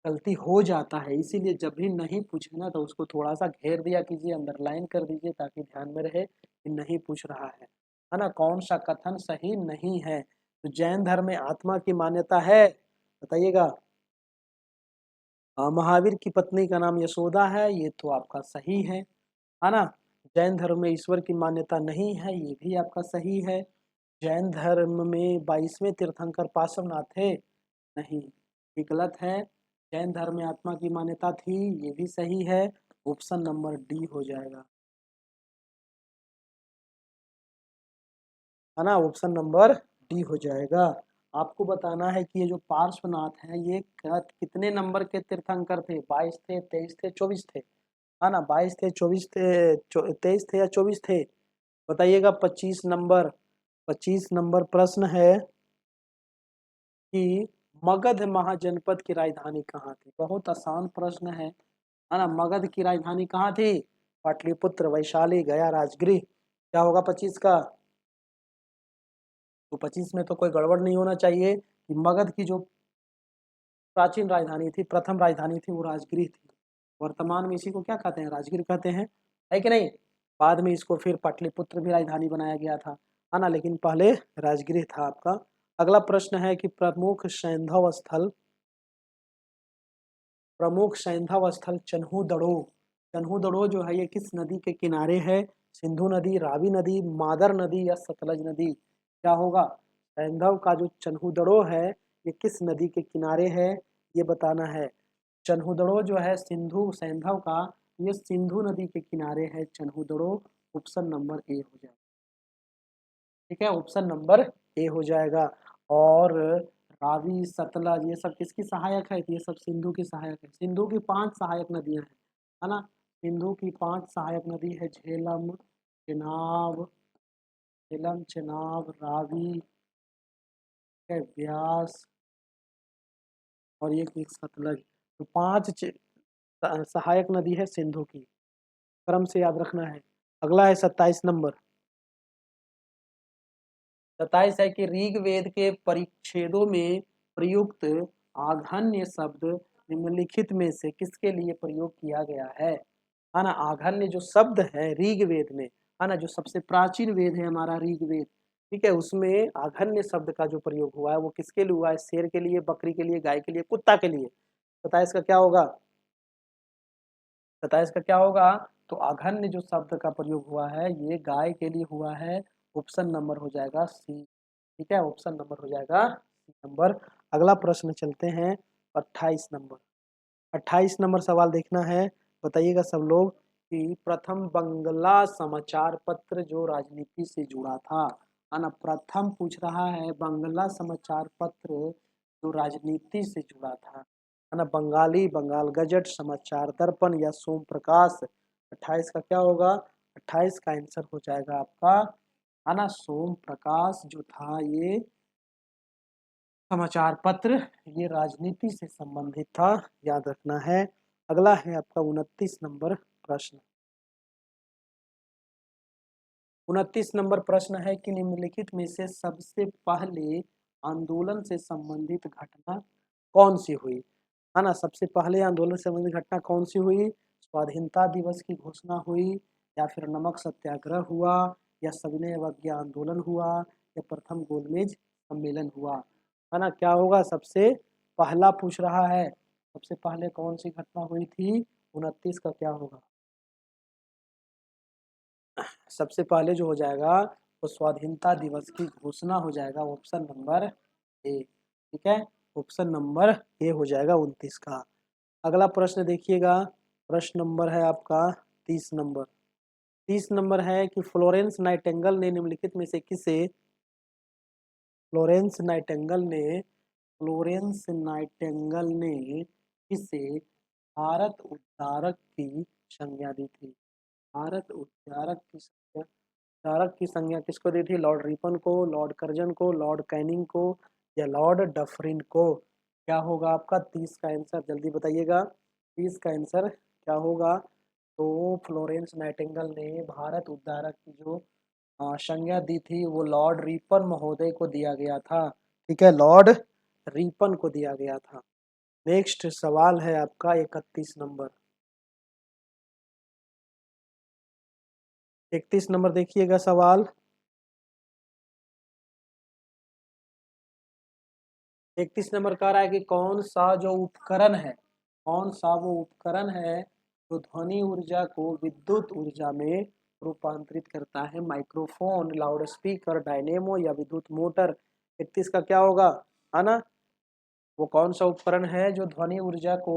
गलती हो जाता है, इसीलिए जब भी नहीं पूछे ना तो उसको थोड़ा सा घेर दिया कीजिए, अंडरलाइन कर दीजिए ताकि ध्यान में रहे कि नहीं पूछ रहा है ना। कौन सा कथन सही नहीं है? तो जैन धर्म में आत्मा की मान्यता है, बताइएगा। महावीर की पत्नी का नाम यशोदा है, ये तो आपका सही है ना। जैन धर्म में ईश्वर की मान्यता नहीं है, ये भी आपका सही है। जैन धर्म में 22वें तीर्थंकर पार्श्वनाथ थे, नहीं, ये गलत है। जैन धर्म में आत्मा की मान्यता थी, ये भी सही है। ऑप्शन नंबर डी हो जाएगा, है ना। ऑप्शन नंबर डी हो जाएगा। आपको बताना है कि ये जो पार्श्वनाथ है ये कितने नंबर के तीर्थंकर थे? 22 थे, 23 थे, 24 थे, है ना। 22 थे, 24 थे, 23 थे या 24 थे? बताइएगा। 25 नंबर। 25 नंबर प्रश्न है कि मगध महाजनपद की राजधानी कहाँ थी? बहुत आसान प्रश्न है ना। मगध की राजधानी कहाँ थी? पाटलिपुत्र, वैशाली, गया, राजगृह। क्या होगा 25 का? तो 25 में तो कोई गड़बड़ नहीं होना चाहिए कि मगध की जो प्राचीन राजधानी थी, प्रथम राजधानी थी, वो राजगृह थी। वर्तमान में इसी को क्या कहते हैं? राजगृह कहते हैं, है कि नहीं। बाद में इसको फिर पाटलिपुत्र भी राजधानी बनाया गया था, है ना, लेकिन पहले राजगृह था आपका। अगला प्रश्न है कि प्रमुख सैंधव स्थल चन्हू दड़ो जो है ये किस नदी के किनारे है? सिंधु नदी, रावी नदी, मादर नदी या सतलज नदी? क्या होगा? सैंधव का जो चन्हू दड़ो है ये किस नदी के किनारे है, ये बताना है। चन्हू दड़ो जो है सिंधु सैंधव का, ये सिंधु नदी के किनारे है चन्हू दड़ो। ऑप्शन नंबर ए हो जाएगा, ठीक है, ऑप्शन नंबर ए हो जाएगा। और रावी, सतलज ये सब किसकी सहायक है? ये सब सिंधु की सहायक है। सिंधु की 5 सहायक नदियां हैं, है ना। सिंधु की 5 सहायक नदी है झेलम, चेनाब, रावी, है, ब्यास और ये सतलज। तो 5 सहायक नदी है सिंधु की, क्रम से याद रखना है। अगला है 27 नंबर। 27 है कि ऋग्वेद के परिच्छेदों में प्रयुक्त आघन्य शब्द निम्नलिखित में से किसके लिए प्रयोग किया गया है ना। आघन्य जो शब्द है ऋग्वेद में, है ना, जो सबसे प्राचीन वेद है हमारा ऋग्वेद, ठीक है, उसमें आघन्य शब्द का जो प्रयोग हुआ है वो किसके लिए हुआ है? शेर के लिए, बकरी के लिए, गाय के लिए, कुत्ता के लिए? 27 का क्या होगा? 27 का क्या होगा? तो आघन्य जो शब्द का प्रयोग हुआ है ये गाय के लिए हुआ है। ऑप्शन नंबर हो जाएगा सी, ठीक है, ऑप्शन नंबर हो जाएगा सी नंबर। अगला प्रश्न चलते हैं 28 नंबर। 28 नंबर सवाल देखना है, बताइएगा सब लोग कि प्रथम बंगला समाचार पत्र जो राजनीति से जुड़ा था, है ना। प्रथम पूछ रहा है बंगला समाचार पत्र जो राजनीति से जुड़ा था, है ना। बंगाली, बंगाल गजट, समाचार दर्पण या सोम प्रकाश? 28 का क्या होगा? 28 का आंसर हो जाएगा आपका, है ना, सोम प्रकाश जो था ये समाचार पत्र, ये राजनीति से संबंधित था, याद रखना है। अगला है आपका 29 नंबर प्रश्न। 29 नंबर प्रश्न है कि निम्नलिखित में से सबसे पहले आंदोलन से संबंधित घटना कौन सी हुई, है ना। सबसे पहले आंदोलन से संबंधित घटना कौन सी हुई? स्वाधीनता दिवस की घोषणा हुई, या फिर नमक सत्याग्रह हुआ, या सविनय अवज्ञा आंदोलन हुआ, या प्रथम गोलमेज सम्मेलन हुआ, है ना। क्या होगा? सबसे पहला पूछ रहा है, सबसे पहले कौन सी घटना हुई थी? 29 का क्या होगा? सबसे पहले जो हो जाएगा वो स्वाधीनता दिवस की घोषणा हो जाएगा, ऑप्शन नंबर ए, ठीक है, ऑप्शन नंबर ए हो जाएगा 29 का। अगला प्रश्न देखिएगा, प्रश्न नंबर है आपका 30 नंबर। 30 नंबर है कि फ्लोरेंस नाइटेंगल ने किसे भारत उद्धारक की संज्ञा दी थी? भारत उद्धारक की संज्ञा उद्धारक की संज्ञा किसको दी थी? लॉर्ड रिपन को, लॉर्ड कर्जन को, लॉर्ड कैनिंग को या लॉर्ड डफरिन को? क्या होगा आपका 30 का आंसर? जल्दी बताइएगा 30 का आंसर क्या होगा? तो फ्लोरेंस नाइटिंगेल ने भारत उद्धारक की जो संज्ञा दी थी वो लॉर्ड रिपन महोदय को दिया गया था। ठीक है, लॉर्ड रिपन को दिया गया था। नेक्स्ट सवाल है आपका 31 नंबर। 31 नंबर देखिएगा सवाल। 31 नंबर कह रहा है कि कौन सा जो उपकरण है, कौन सा वो उपकरण है जो ध्वनि ऊर्जा को विद्युत ऊर्जा में रूपांतरित करता है? माइक्रोफोन, लाउड स्पीकर, डायनेमो या विद्युत मोटर? 31 का क्या होगा, है ना? वो कौन सा उपकरण है जो ध्वनि ऊर्जा को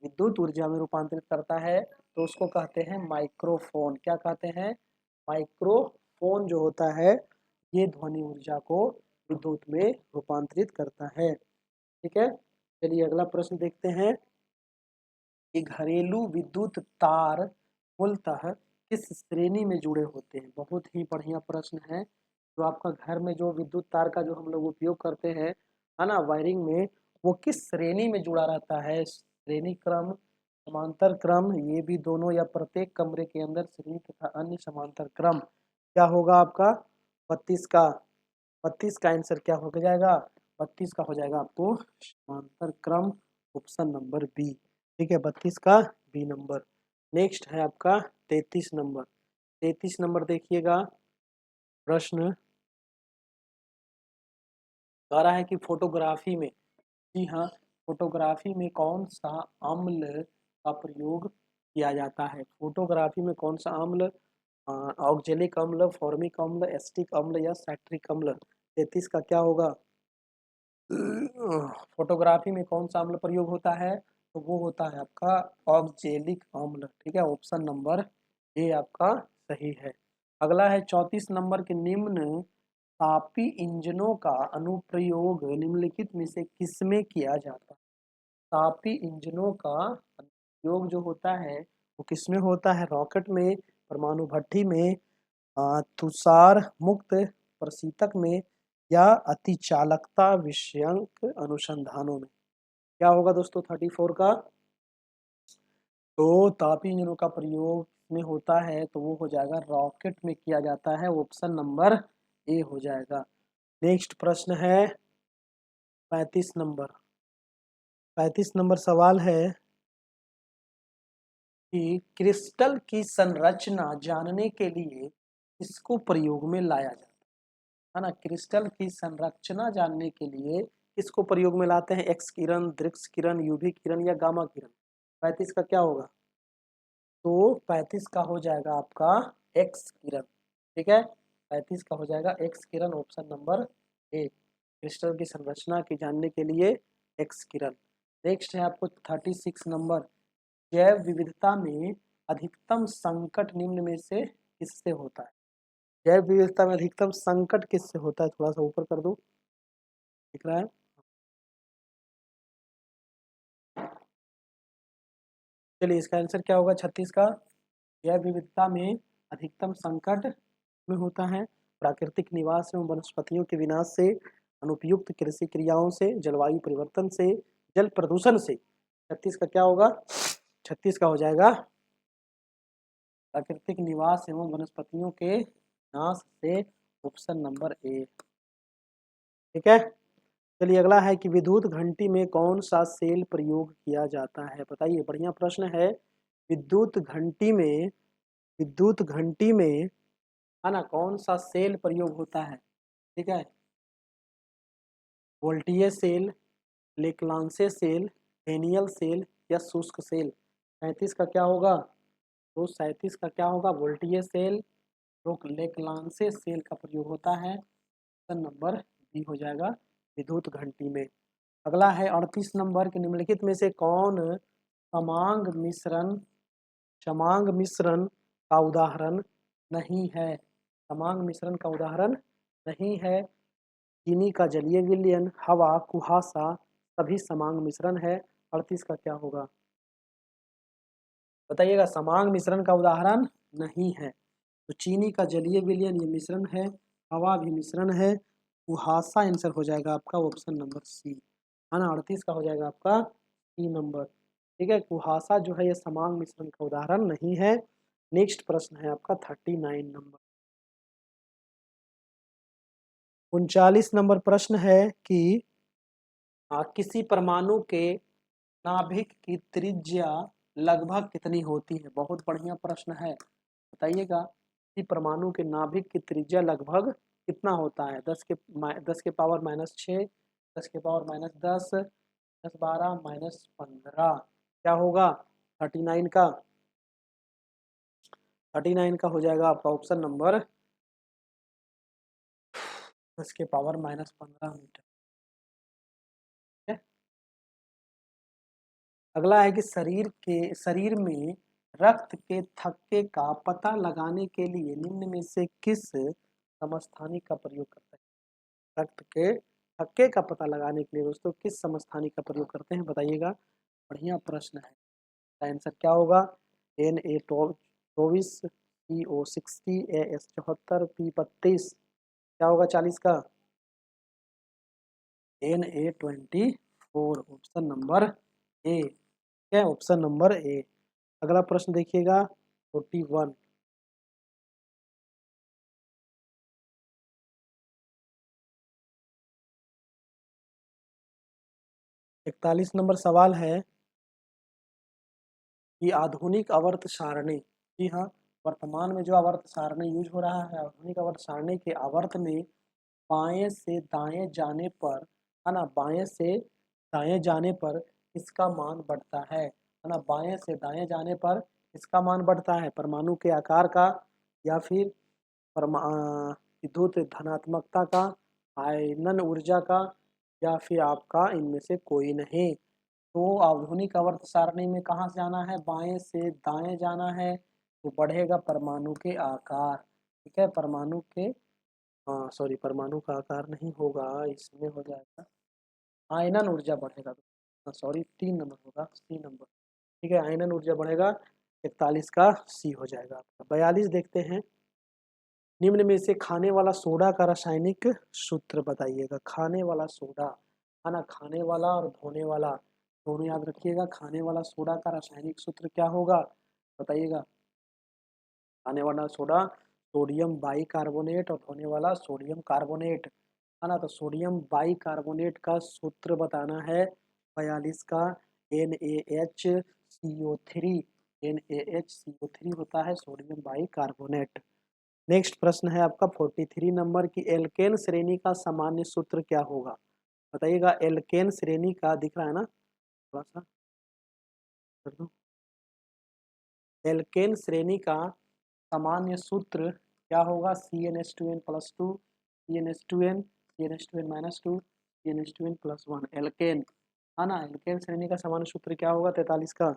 विद्युत ऊर्जा में रूपांतरित करता है? तो उसको कहते हैं माइक्रोफोन। क्या कहते हैं? माइक्रोफोन जो होता है ये ध्वनि ऊर्जा को विद्युत में रूपांतरित करता है। ठीक है, चलिए अगला प्रश्न देखते हैं कि घरेलू विद्युत तार मूलतः किस श्रेणी में जुड़े होते हैं? बहुत ही बढ़िया प्रश्न है। जो आपका घर में जो विद्युत तार का जो हम लोग उपयोग करते हैं, है ना, वायरिंग में, वो किस श्रेणी में जुड़ा रहता है? श्रेणी क्रम, समांतर क्रम, ये भी दोनों या प्रत्येक कमरे के अंदर श्रेणी तथा अन्य समांतर क्रम? क्या होगा आपका 32 का? 32 का आंसर क्या हो जाएगा? 32 का हो जाएगा आपको समांतर क्रम, ऑप्शन नंबर बी। ठीक है, 32 का बी नंबर। नेक्स्ट है आपका 33 नंबर। 33 नंबर देखिएगा प्रश्न कह रहा है कि फोटोग्राफी में, जी हाँ, फोटोग्राफी में कौन सा अम्ल का प्रयोग किया जाता है? फोटोग्राफी में कौन सा अम्ल? ऑक्जेलिक अम्ल, फॉर्मिक अम्ल, एसिटिक अम्ल या सैट्रिक अम्ल? 33 का क्या होगा? फोटोग्राफी में कौन सा अम्ल प्रयोग होता है? तो वो होता है आपका ऑक्जेलिक अम्ल। ठीक है, ऑप्शन नंबर ए आपका सही है। अगला है 34 नंबर के निम्न तापी इंजनों का अनुप्रयोग निम्नलिखित में से किसमें किया जाता है? तापी इंजनों का अनुप्रयोग जो होता है वो किसमें होता है? रॉकेट में, परमाणु भट्ठी में, तुषार मुक्त प्रशीतक में या अतिचालकता विषयक अनुसंधानों में? क्या होगा दोस्तों 34 का? तो तापी इंजनों का प्रयोग में होता है तो वो हो जाएगा रॉकेट में किया जाता है, ऑप्शन नंबर ए हो जाएगा। नेक्स्ट प्रश्न है 35 नंबर। 35 नंबर सवाल है कि क्रिस्टल की संरचना जानने के लिए इसको प्रयोग में लाया जाता है ना? क्रिस्टल की संरचना जानने के लिए इसको प्रयोग में लाते हैं? एक्स किरण, दृक्स किरण, यूवी किरण या गामा किरण? 35 का क्या होगा? तो 35 का हो जाएगा आपका एक्स किरण। ठीक है, 35 का हो जाएगा x Kiran, option number A. Crystal की संरचना की जानने के लिए एक्स किरण। नेक्स्ट है आपको 36 नंबर। जैव विविधता में अधिकतम संकट निम्न में से किससे होता है? जैव विविधता में अधिकतम संकट किससे होता है? थोड़ा सा ऊपर कर दो, दिख रहा है? चलिए इसका आंसर क्या होगा 36 का? जैव विविधता में अधिकतम संकट में होता है प्राकृतिक निवास एवं वनस्पतियों के विनाश से, अनुपयुक्त कृषि क्रियाओं से, जलवायु परिवर्तन से, जल प्रदूषण से। 36 का क्या होगा? 36 का हो जाएगा प्राकृतिक निवास एवं वनस्पतियों के नाश से, ऑप्शन नंबर ए। ठीक है, चलिए अगला है कि विद्युत घंटी में कौन सा सेल प्रयोग किया जाता है? बताइए, बढ़िया प्रश्न है। विद्युत घंटी में, विद्युत घंटी में, है ना, कौन सा सेल प्रयोग होता है? ठीक है, वोल्टीय सेल, लेक्लांसे सेल, हेनियल सेल या शुष्क सेल? 37 का क्या होगा? तो 37 का क्या होगा? वोल्टीय सेल, तो लेक्लांसे सेल का प्रयोग होता है, ऑप्शन नंबर बी हो जाएगा विद्युत घंटी में। अगला है 38 नंबर के निम्नलिखित में से कौन समांग मिश्रण, समांग मिश्रण का उदाहरण नहीं है? समांग मिश्रण का उदाहरण नहीं है। चीनी का जलीय विलयन, हवा, कुहासा सभी समांग मिश्रण है। 38 का क्या होगा? बताइएगा, समांग मिश्रण का उदाहरण नहीं है। तो चीनी का जलीय विलयन ये मिश्रण है, हवा भी मिश्रण है, कुहासा आंसर हो जाएगा आपका ऑप्शन नंबर सी, है ना। 38 का हो जाएगा आपका सी नंबर। ठीक है, कुहासा जो है ये समांग मिश्रण का उदाहरण नहीं है। नेक्स्ट प्रश्न है आपका 39 नंबर। 39 नंबर प्रश्न है कि किसी परमाणु के नाभिक की त्रिज्या लगभग कितनी होती है। बहुत बढ़िया प्रश्न है, बताइएगा कि परमाणु के नाभिक की त्रिज्या लगभग कितना होता है। 10 के पावर -6, 10 के पावर -10, 10 12 -15, क्या होगा 39 का। 39 का हो जाएगा आपका ऑप्शन नंबर 10 के पावर -15 मीटर। अगला है कि शरीर में रक्त के थक्के का पता लगाने के लिए निम्न में से किस समस्थानिक का प्रयोग करते हैं। रक्त के थक्के का पता लगाने के लिए दोस्तों किस समस्थानिक का प्रयोग करते हैं, बताइएगा। बढ़िया प्रश्न है, आंसर क्या होगा। Na24, CO60, AS74, P32, क्या होगा 40 का। Na24, ऑप्शन नंबर ए, क्या ऑप्शन नंबर ए। अगला प्रश्न देखिएगा 41। 41 नंबर सवाल है कि आधुनिक आवर्त सारणी, जी हाँ, वर्तमान में जो आवर्त सारणी यूज हो रहा है, आधुनिक आवर्त सारणी के आवर्त में बाएं से दाएं जाने पर, है ना, बाएं से दाएं जाने पर इसका मान बढ़ता है ना। बाएं से दाएं जाने पर इसका मान बढ़ता है, परमाणु के आकार का या फिर विद्युत धनात्मकता का, आयनन ऊर्जा का, या फिर आपका इनमें से कोई नहीं। तो आधुनिक आवर्त सारणी में कहाँ से जाना है, बाएं से दाएं जाना है, तो बढ़ेगा परमाणु के आकार। ठीक है, परमाणु के, सॉरी, परमाणु का आकार नहीं होगा, इसमें हो जाएगा आयनन ऊर्जा बढ़ेगा। सॉरी, 3 नंबर होगा, सी नंबर। ठीक है, आयनन ऊर्जा बढ़ेगा। 41 का सी हो जाएगा आपका। 42 देखते हैं, निम्न में से खाने वाला सोडा का रासायनिक सूत्र बताइएगा। खाने वाला सोडा, है ना, खाने वाला और धोने वाला दोनों याद रखिएगा। खाने वाला सोडा का रासायनिक सूत्र क्या होगा, बताइएगा। खाने वाला सोडा सोडियम बाइकार्बोनेट और धोने वाला सोडियम कार्बोनेट, है ना। तो सोडियम बाइकार्बोनेट का सूत्र बताना है 42 का, NaHCO3। NaHCO3 होता है सोडियम बाइकार्बोनेट। नेक्स्ट प्रश्न है आपका 43 नंबर की एल्केन श्रेणी का सामान्य सूत्र क्या होगा, बताइएगा। एल्केन श्रेणी का दिख रहा है ना, थोड़ा सा कर दो। एल्केन श्रेणी का सामान्य सूत्र क्या होगा, CnH2n+2, CnH2n, CnH2n-2, CnH2n+1, alkene, है ना। एल्केन श्रेणी का सामान्य सूत्र क्या होगा 43 का।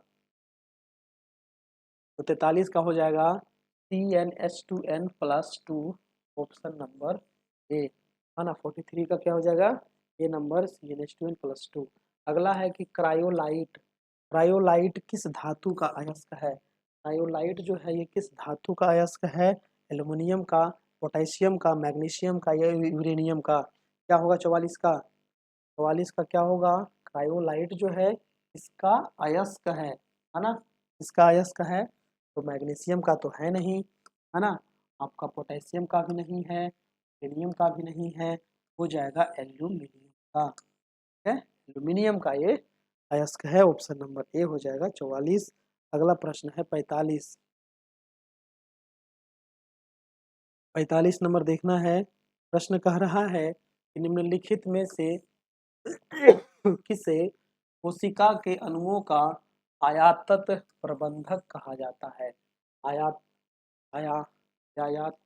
तो 43 का हो जाएगा CnH2n+2, ऑप्शन नंबर ए, है ना। 43 का क्या हो जाएगा, ए नंबर, CnH2n+2। अगला है कि क्रायोलाइट, क्रायोलाइट किस धातु का अयस्क है। क्रायोलाइट जो है ये किस धातु का अयस्क है, एल्युमिनियम का, पोटेशियम का, मैग्नीशियम का या यूरेनियम का, क्या होगा 44 का। 44 का क्या होगा, क्रायोलाइट जो है इसका अयस्क है ना, इसका अयस्क है। तो मैग्नीशियम का तो है नहीं, है ना, आपका पोटेशियम का भी नहीं है, यूरेनियम का भी नहीं है, हो जाएगा एल्यूमिनियम का। है, एल्यूमिनियम का ये अयस्क है, ऑप्शन नंबर ए हो जाएगा 44। अगला प्रश्न है 45। 45 नंबर देखना है, प्रश्न कह रहा है कि निम्नलिखित में से किसे कोशिका के अणुओं का आयातत प्रबंधक कहा जाता है। आयात आया यायात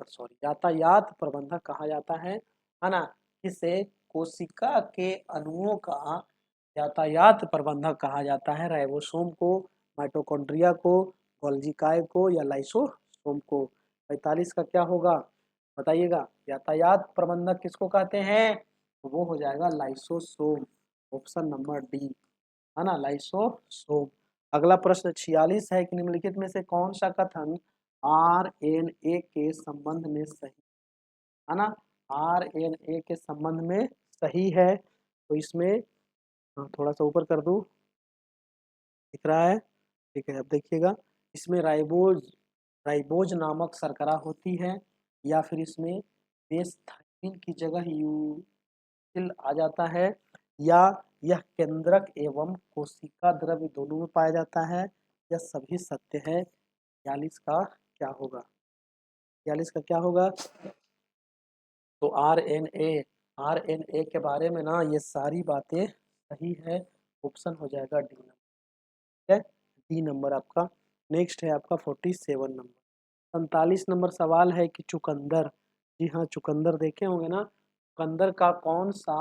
सॉरी यातायात प्रबंधक कहा जाता है ना। इसे कोशिका के अणुओं का यातायात प्रबंधक कहा जाता है, राइबोसोम को, माइटोकॉन्ड्रिया को, गोल्गी काय को या लाइसोसोम को। 45 का क्या होगा, बताइएगा। यातायात प्रबंधक किसको कहते हैं, तो वो हो जाएगा लाइसोसोम, ऑप्शन नंबर डी, है ना, लाइसोसोम। अगला प्रश्न 46 है कि निम्नलिखित में से कौन सा कथन RNA के संबंध में सही है ना, RNA के संबंध में सही है। तो इसमें थोड़ा सा ऊपर कर दूं, दिख रहा है, ठीक है। अब देखिएगा, इसमें राइबोज राइबोज नामक शर्करा होती है, या फिर इसमें बेस थाइमिन की जगह यूरिल आ जाता है, या यह केंद्रक एवं कोशिका द्रव्य दोनों में पाया जाता है। यह सभी सत्य है। 42 का क्या होगा? 42 का क्या होगा? तो आरएनए के बारे में ना ये सारी बातें सही है। ऑप्शन हो जाएगा डी नंबर, ठीक है, डी नंबर आपका। नेक्स्ट है आपका 47 नंबर। 47 नंबर सवाल है कि चुकंदर, जी हाँ चुकंदर देखे होंगे ना, चुकंदर का कौन सा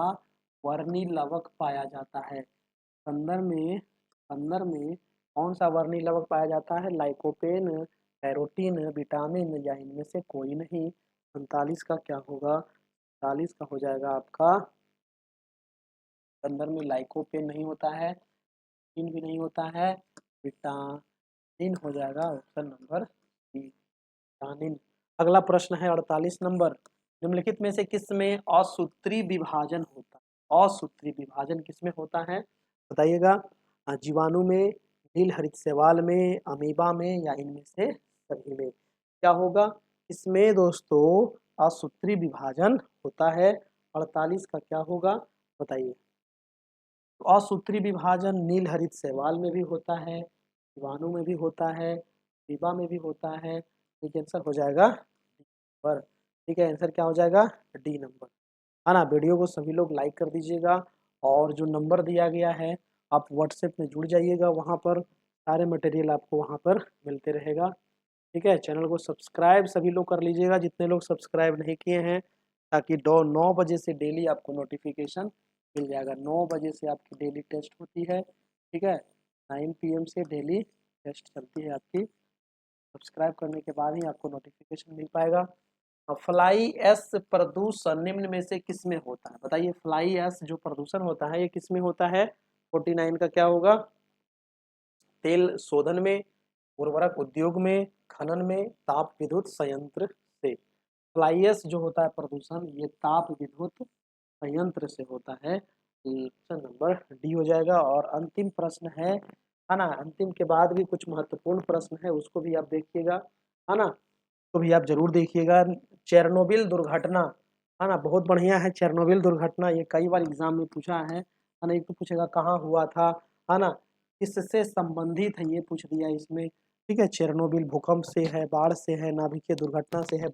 वर्णी लवक पाया जाता है? चुकंदर में कौन सा वर्णी लवक पाया जाता है? लाइकोपेन, कैरोटीन, विटामिन, या इनमें से कोई नहीं? 47 का क्या होगा? 47 का हो जाएगा आपका, चुकंदर में लाइकोपेन नहीं होता है, इन भी नहीं होता है, विटामिन हो जाएगा ऑप्शन नंबर सी, विटामिन। अगला प्रश्न है 48 नंबर। निम्नलिखित में से किसमें असूत्री विभाजन होता है? असूत्री विभाजन किसमें होता है बताइएगा? जीवाणु में, नील हरित शैवाल में, अमीबा में, या इनमें से सभी में? क्या होगा इसमें दोस्तों? असूत्री विभाजन होता है। 48 का क्या होगा बताइए? तो असूत्री विभाजन नील हरित शैवाल में भी होता है, जीवाणु में भी होता है, अमीबा में भी होता है। ठीक, आंसर हो जाएगा पर, ठीक है, आंसर क्या हो जाएगा? डी नंबर, है ना। वीडियो को सभी लोग लाइक कर दीजिएगा, और जो नंबर दिया गया है आप व्हाट्सएप में जुड़ जाइएगा, वहाँ पर सारे मटेरियल आपको वहाँ पर मिलते रहेगा, ठीक है। चैनल को सब्सक्राइब सभी लोग कर लीजिएगा जितने लोग सब्सक्राइब नहीं किए हैं, ताकि 9 बजे से डेली आपको नोटिफिकेशन मिल जाएगा। 9 बजे से आपकी डेली टेस्ट होती है, ठीक है, 9 PM से डेली टेस्ट चलती है आपकी। सब्सक्राइब करने के बाद ही आपको नोटिफिकेशन मिल पाएगा। फ्लाई एश प्रदूषण निम्न में से किस में होता है? बताइए, फ्लाई एश जो प्रदूषण होता है ये किस में होता है? 49 का क्या होगा? तेल शोधन में, उर्वरक उद्योग में, खनन में, ताप विद्युत संयंत्र से। फ्लाई एश जो होता है प्रदूषण, ये ताप विद्युत संयंत्र से होता है। ऑप्शन नंबर डी हो जाएगा। और अंतिम प्रश्न है ना, अंतिम के बाद भी कुछ महत्वपूर्ण प्रश्न है, उसको भी आप देखिएगा, है ना, तो भी आप जरूर देखिएगा। चेरनोबिल दुर्घटना, है ना, बहुत बढ़िया है चेरनोबिल दुर्घटना, ये कई बार एग्जाम में पूछा है ना। एक तो पूछेगा कहाँ हुआ था, है ना, किससे संबंधित है, ये पूछ दिया इसमें, ठीक है। चेरनोबिल भूकंप से है, बाढ़ से है, नाभिकीय दुर्घटना से है,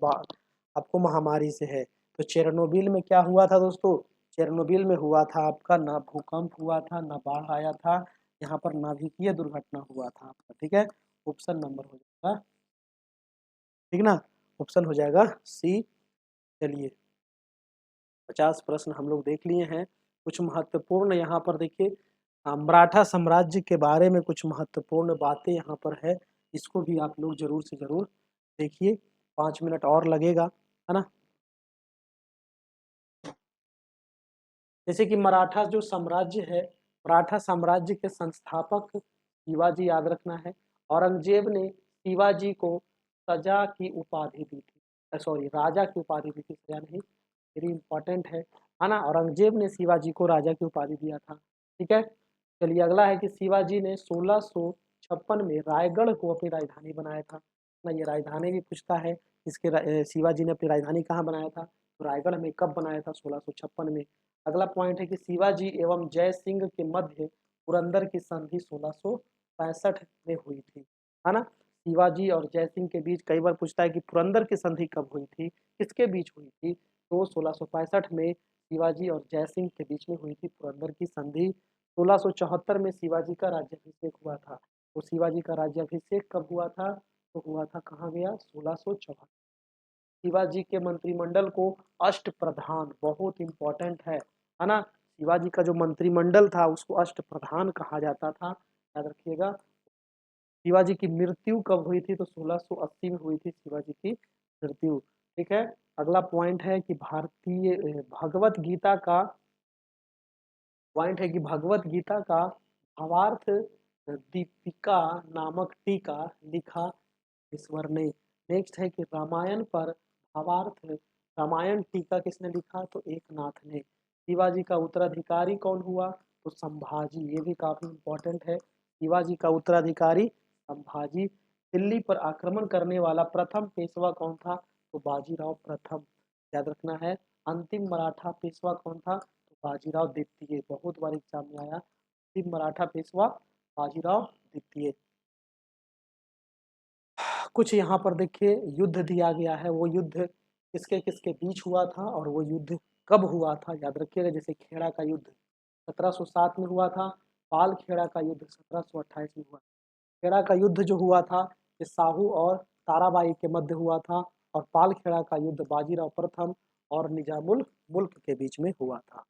आपको महामारी से है। तो चेरनोबिल में क्या हुआ था दोस्तों? चेरनोबिल में हुआ था आपका, ना भूकंप हुआ था, ना बाढ़ आया था, यहाँ पर नाभिकीय दुर्घटना हुआ था आपका, ठीक है। ऑप्शन नंबर हो जाएगा, ठीक ना, ऑप्शन हो जाएगा सी। चलिए, 50 प्रश्न हम लोग देख लिए हैं। कुछ महत्वपूर्ण यहाँ पर देखिए, मराठा साम्राज्य के बारे में कुछ महत्वपूर्ण बातें यहाँ पर है, इसको भी आप लोग जरूर से जरूर देखिए। 5 मिनट और लगेगा, है ना। जैसे कि मराठा जो साम्राज्य है, मराठा साम्राज्य के संस्थापक शिवाजी, याद रखना है। औरंगजेब ने शिवाजी को सजा की उपाधि दी थी, सॉरी राजा की उपाधि दी थी, सजा नहीं, वेरी इंपॉर्टेंट है ना। औरंगजेब ने शिवाजी को राजा की उपाधि दिया था, ठीक है। चलिए, अगला है कि शिवाजी ने 1656 में रायगढ़ को अपनी राजधानी बनाया था ना। ये राजधानी भी पूछता है, शिवाजी ने अपनी राजधानी कहाँ बनाया था? तो रायगढ़ में। कब बनाया था? 1656 में। अगला पॉइंट है कि शिवाजी एवं जय सिंह के मध्य पुरंदर की संधि 1665 में हुई थी, है ना। शिवाजी और जय सिंह के बीच, कई बार पूछता है कि पुरंदर की संधि कब हुई थी, किसके बीच हुई थी? तो 1665 में शिवाजी और जय सिंह के बीच में हुई थी पुरंदर की संधि। 1674 में शिवाजी का राज्याभिषेक हुआ था। तो शिवाजी का राज्याभिषेक कब हुआ था? तो हुआ था कहाँ गया? 1674। शिवाजी के मंत्रिमंडल को अष्ट प्रधान, बहुत इंपॉर्टेंट है ना। शिवाजी का जो मंत्रिमंडल था उसको अष्ट प्रधान कहा जाता था, याद रखिएगा। शिवाजी की मृत्यु कब हुई थी? तो 1680 में हुई थी शिवाजी की मृत्यु, ठीक है। अगला पॉइंट है कि भारतीय भगवत गीता का पॉइंट है कि भगवत गीता का भावार्थ दीपिका नामक टीका लिखा ईश्वर ने। नेक्स्ट है कि रामायण पर भावार्थ रामायण टीका किसने लिखा, तो एकनाथ ने। शिवाजी का उत्तराधिकारी कौन हुआ, तो संभाजी, ये भी काफी इंपॉर्टेंट है। शिवाजी का उत्तराधिकारी संभाजी। दिल्ली पर आक्रमण करने वाला प्रथम पेशवा कौन था, तो बाजीराव प्रथम, याद रखना है। अंतिम मराठा पेशवा कौन था, तो बाजीराव द्वितीय, बहुत बार एग्जाम में आया। अंतिम मराठा पेशवा बाजीराव द्वितीय। कुछ यहाँ पर देखिए युद्ध दिया गया है, वो युद्ध किसके किसके बीच हुआ था और वो युद्ध कब हुआ था, याद रखिएगा। जैसे खेड़ा का युद्ध 1707 में हुआ था, पाल खेड़ा का युद्ध 1728 में हुआ। खेड़ा का युद्ध जो हुआ था ये साहू और ताराबाई के मध्य हुआ था, और पाल खेड़ा का युद्ध बाजीराव प्रथम और निजामुल मुल्क के बीच में हुआ था।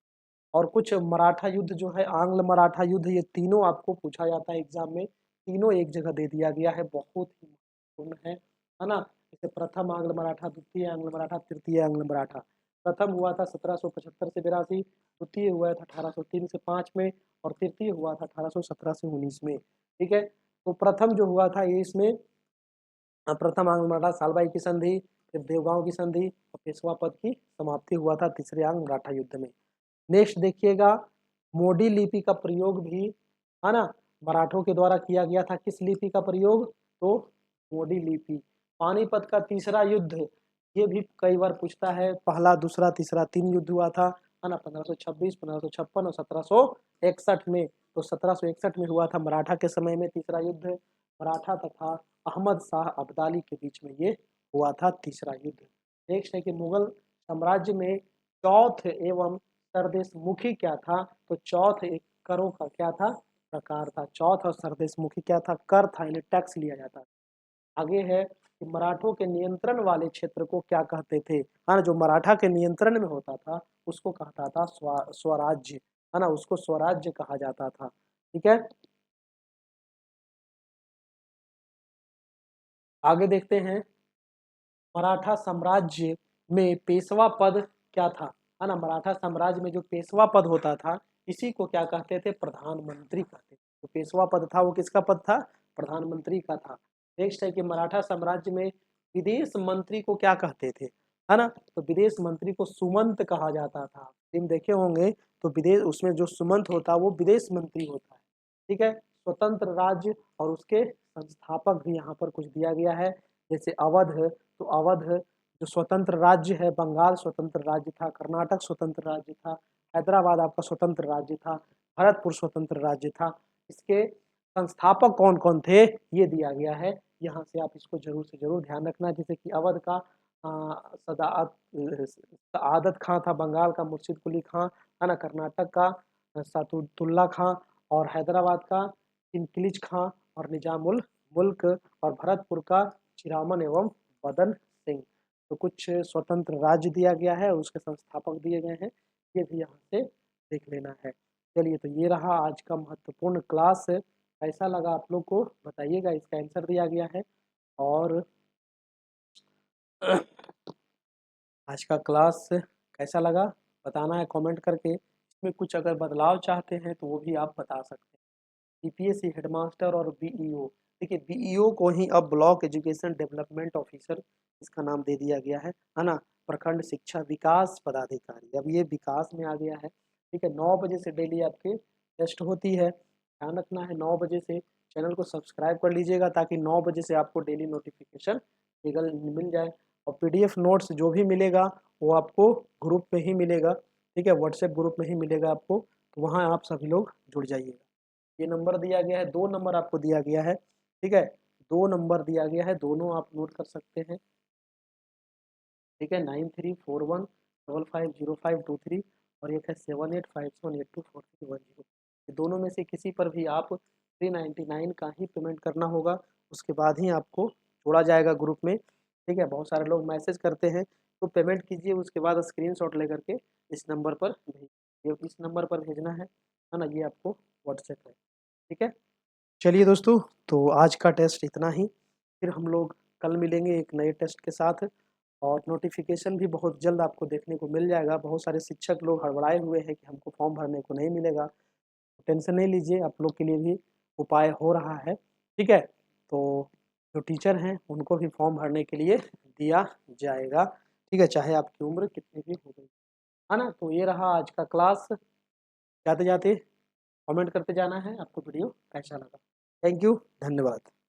और कुछ मराठा युद्ध जो है, आंग्ल मराठा युद्ध, ये तीनों आपको पूछा जाता है एग्जाम में, तीनों एक जगह दे दिया गया है, बहुत ही महत्वपूर्ण है ना। जैसे प्रथम आंग्ल मराठा, द्वितीय आंग्ल मराठा, तृतीय आंग्ल मराठा। प्रथम हुआ था 1775 से 82, द्वितीय हुआ था 1803 से 5 में, और तृतीय हुआ था 1817 से 19 में। ठीक है, तो प्रथम जो हुआ था ये इसमें प्रथम आंग्ल मराठा सालबाई की संधि, फिर देवगांव की संधि और पेशवा पद की समाप्ति हुआ था तीसरे आंग्ल मराठा युद्ध में। नेक्स्ट देखिएगा, मोडी लिपि का प्रयोग भी, है ना, मराठों के द्वारा किया गया था। किस लिपि का प्रयोग, तो मोडी लिपि। पानीपत का तीसरा युद्ध, ये भी कई बार पूछता है, पहला दूसरा तीसरा 3 युद्ध हुआ था, है ना, 1526, 1556 और 1761 में। तो 1761 में हुआ था मराठा के समय में तीसरा युद्ध, मराठा तथा अहमद शाह अब्दाली के बीच में ये हुआ था तीसरा युद्ध। नेक्स्ट है कि मुगल साम्राज्य में चौथ एवं सरदेशमुखी क्या था, तो चौथ एक करों का क्या था, प्रकार था। चौथ और सरदेशमुखी क्या था, कर था, यानी टैक्स लिया जाता था। आगे है कि मराठों के नियंत्रण वाले क्षेत्र को क्या कहते थे, है ना, जो मराठा के नियंत्रण में होता था उसको कहता था स्वराज्य, है ना, उसको स्वराज्य कहा जाता था। ठीक है, आगे देखते हैं, मराठा साम्राज्य में पेशवा पद क्या था, है ना, मराठा साम्राज्य में जो पेशवा पद होता था इसी को क्या कहते थे, प्रधानमंत्री कहते थे। तो पेशवा पद था वो किसका पद था, प्रधानमंत्री का था। नेक्स्ट है कि मराठा साम्राज्य में विदेश मंत्री को क्या कहते थे, है ना, तो विदेश मंत्री को सुमंत कहा जाता था। फिल्म देखे होंगे तो विदेश, उसमें जो सुमंत होता है वो विदेश मंत्री होता है। ठीक है, स्वतंत्र राज्य और उसके संस्थापक भी यहाँ पर कुछ दिया गया है। जैसे अवध, तो अवध जो स्वतंत्र राज्य है, बंगाल स्वतंत्र राज्य था, कर्नाटक स्वतंत्र राज्य था, हैदराबाद आपका स्वतंत्र राज्य था, भरतपुर स्वतंत्र राज्य था। इसके संस्थापक कौन कौन थे ये दिया गया है, यहाँ से आप इसको जरूर से जरूर ध्यान रखना। जैसे कि अवध का सआदत खां था, बंगाल का मुर्शिद कुली खां, है ना, कर्नाटक का सातुद्दौला खां, और हैदराबाद का इनकिलिज खां, और निजामुल मुल्क और भरतपुर का चिरामन एवं बदन सिंह। तो कुछ स्वतंत्र राज्य दिया गया है, उसके संस्थापक दिए गए हैं, ये भी यहाँ से देख लेना है। चलिए, तो ये रहा आज का महत्वपूर्ण क्लास। कैसा लगा आप लोग को बताइएगा, इसका आंसर दिया गया है। और आज का क्लास कैसा लगा बताना है कमेंट करके। इसमें कुछ अगर बदलाव चाहते हैं तो वो भी आप बता सकते हैं। बीपीएससी हेडमास्टर और बीईओ, देखिए बीईओ को ही अब ब्लॉक एजुकेशन डेवलपमेंट ऑफिसर इसका नाम दे दिया गया है ना, प्रखंड शिक्षा विकास पदाधिकारी, अब ये विकास में आ गया है। ठीक है, 9 बजे से डेली आपके टेस्ट होती है, ध्यान रखना है 9 बजे से। चैनल को सब्सक्राइब कर लीजिएगा ताकि 9 बजे से आपको डेली नोटिफिकेशन मिल जाए। और पीडीएफ नोट्स जो भी मिलेगा वो आपको ग्रुप में ही मिलेगा। ठीक है, व्हाट्सएप ग्रुप में ही मिलेगा आपको, तो वहाँ आप सभी लोग जुड़ जाइएगा। ये नंबर दिया गया है, 2 नंबर आपको दिया गया है। ठीक है, 2 नंबर दिया गया है, दोनों आप नोट कर सकते हैं। ठीक है, 9341550523 और एक है 7857824310। ये दोनों में से किसी पर भी आप 399 का ही पेमेंट करना होगा, उसके बाद ही आपको जोड़ा जाएगा ग्रुप में। ठीक है, बहुत सारे लोग मैसेज करते हैं, तो पेमेंट कीजिए, उसके बाद स्क्रीनशॉट लेकर के इस नंबर पर भेजिए, इस नंबर पर भेजना है ना, ये आपको व्हाट्सएप है। ठीक है, चलिए दोस्तों, तो आज का टेस्ट इतना ही, फिर हम लोग कल मिलेंगे एक नए टेस्ट के साथ। और नोटिफिकेशन भी बहुत जल्द आपको देखने को मिल जाएगा। बहुत सारे शिक्षक लोग हड़बड़ाए हुए हैं कि हमको फॉर्म भरने को नहीं मिलेगा, टेंशन नहीं लीजिए, आप लोग के लिए भी उपाय हो रहा है। ठीक है, तो जो टीचर हैं उनको भी फॉर्म भरने के लिए दिया जाएगा, ठीक है, चाहे आपकी उम्र कितनी भी हो गई, है ना। तो ये रहा आज का क्लास। जाते जाते कमेंट करते जाना है आपको वीडियो कैसा लगा। थैंक यू, धन्यवाद।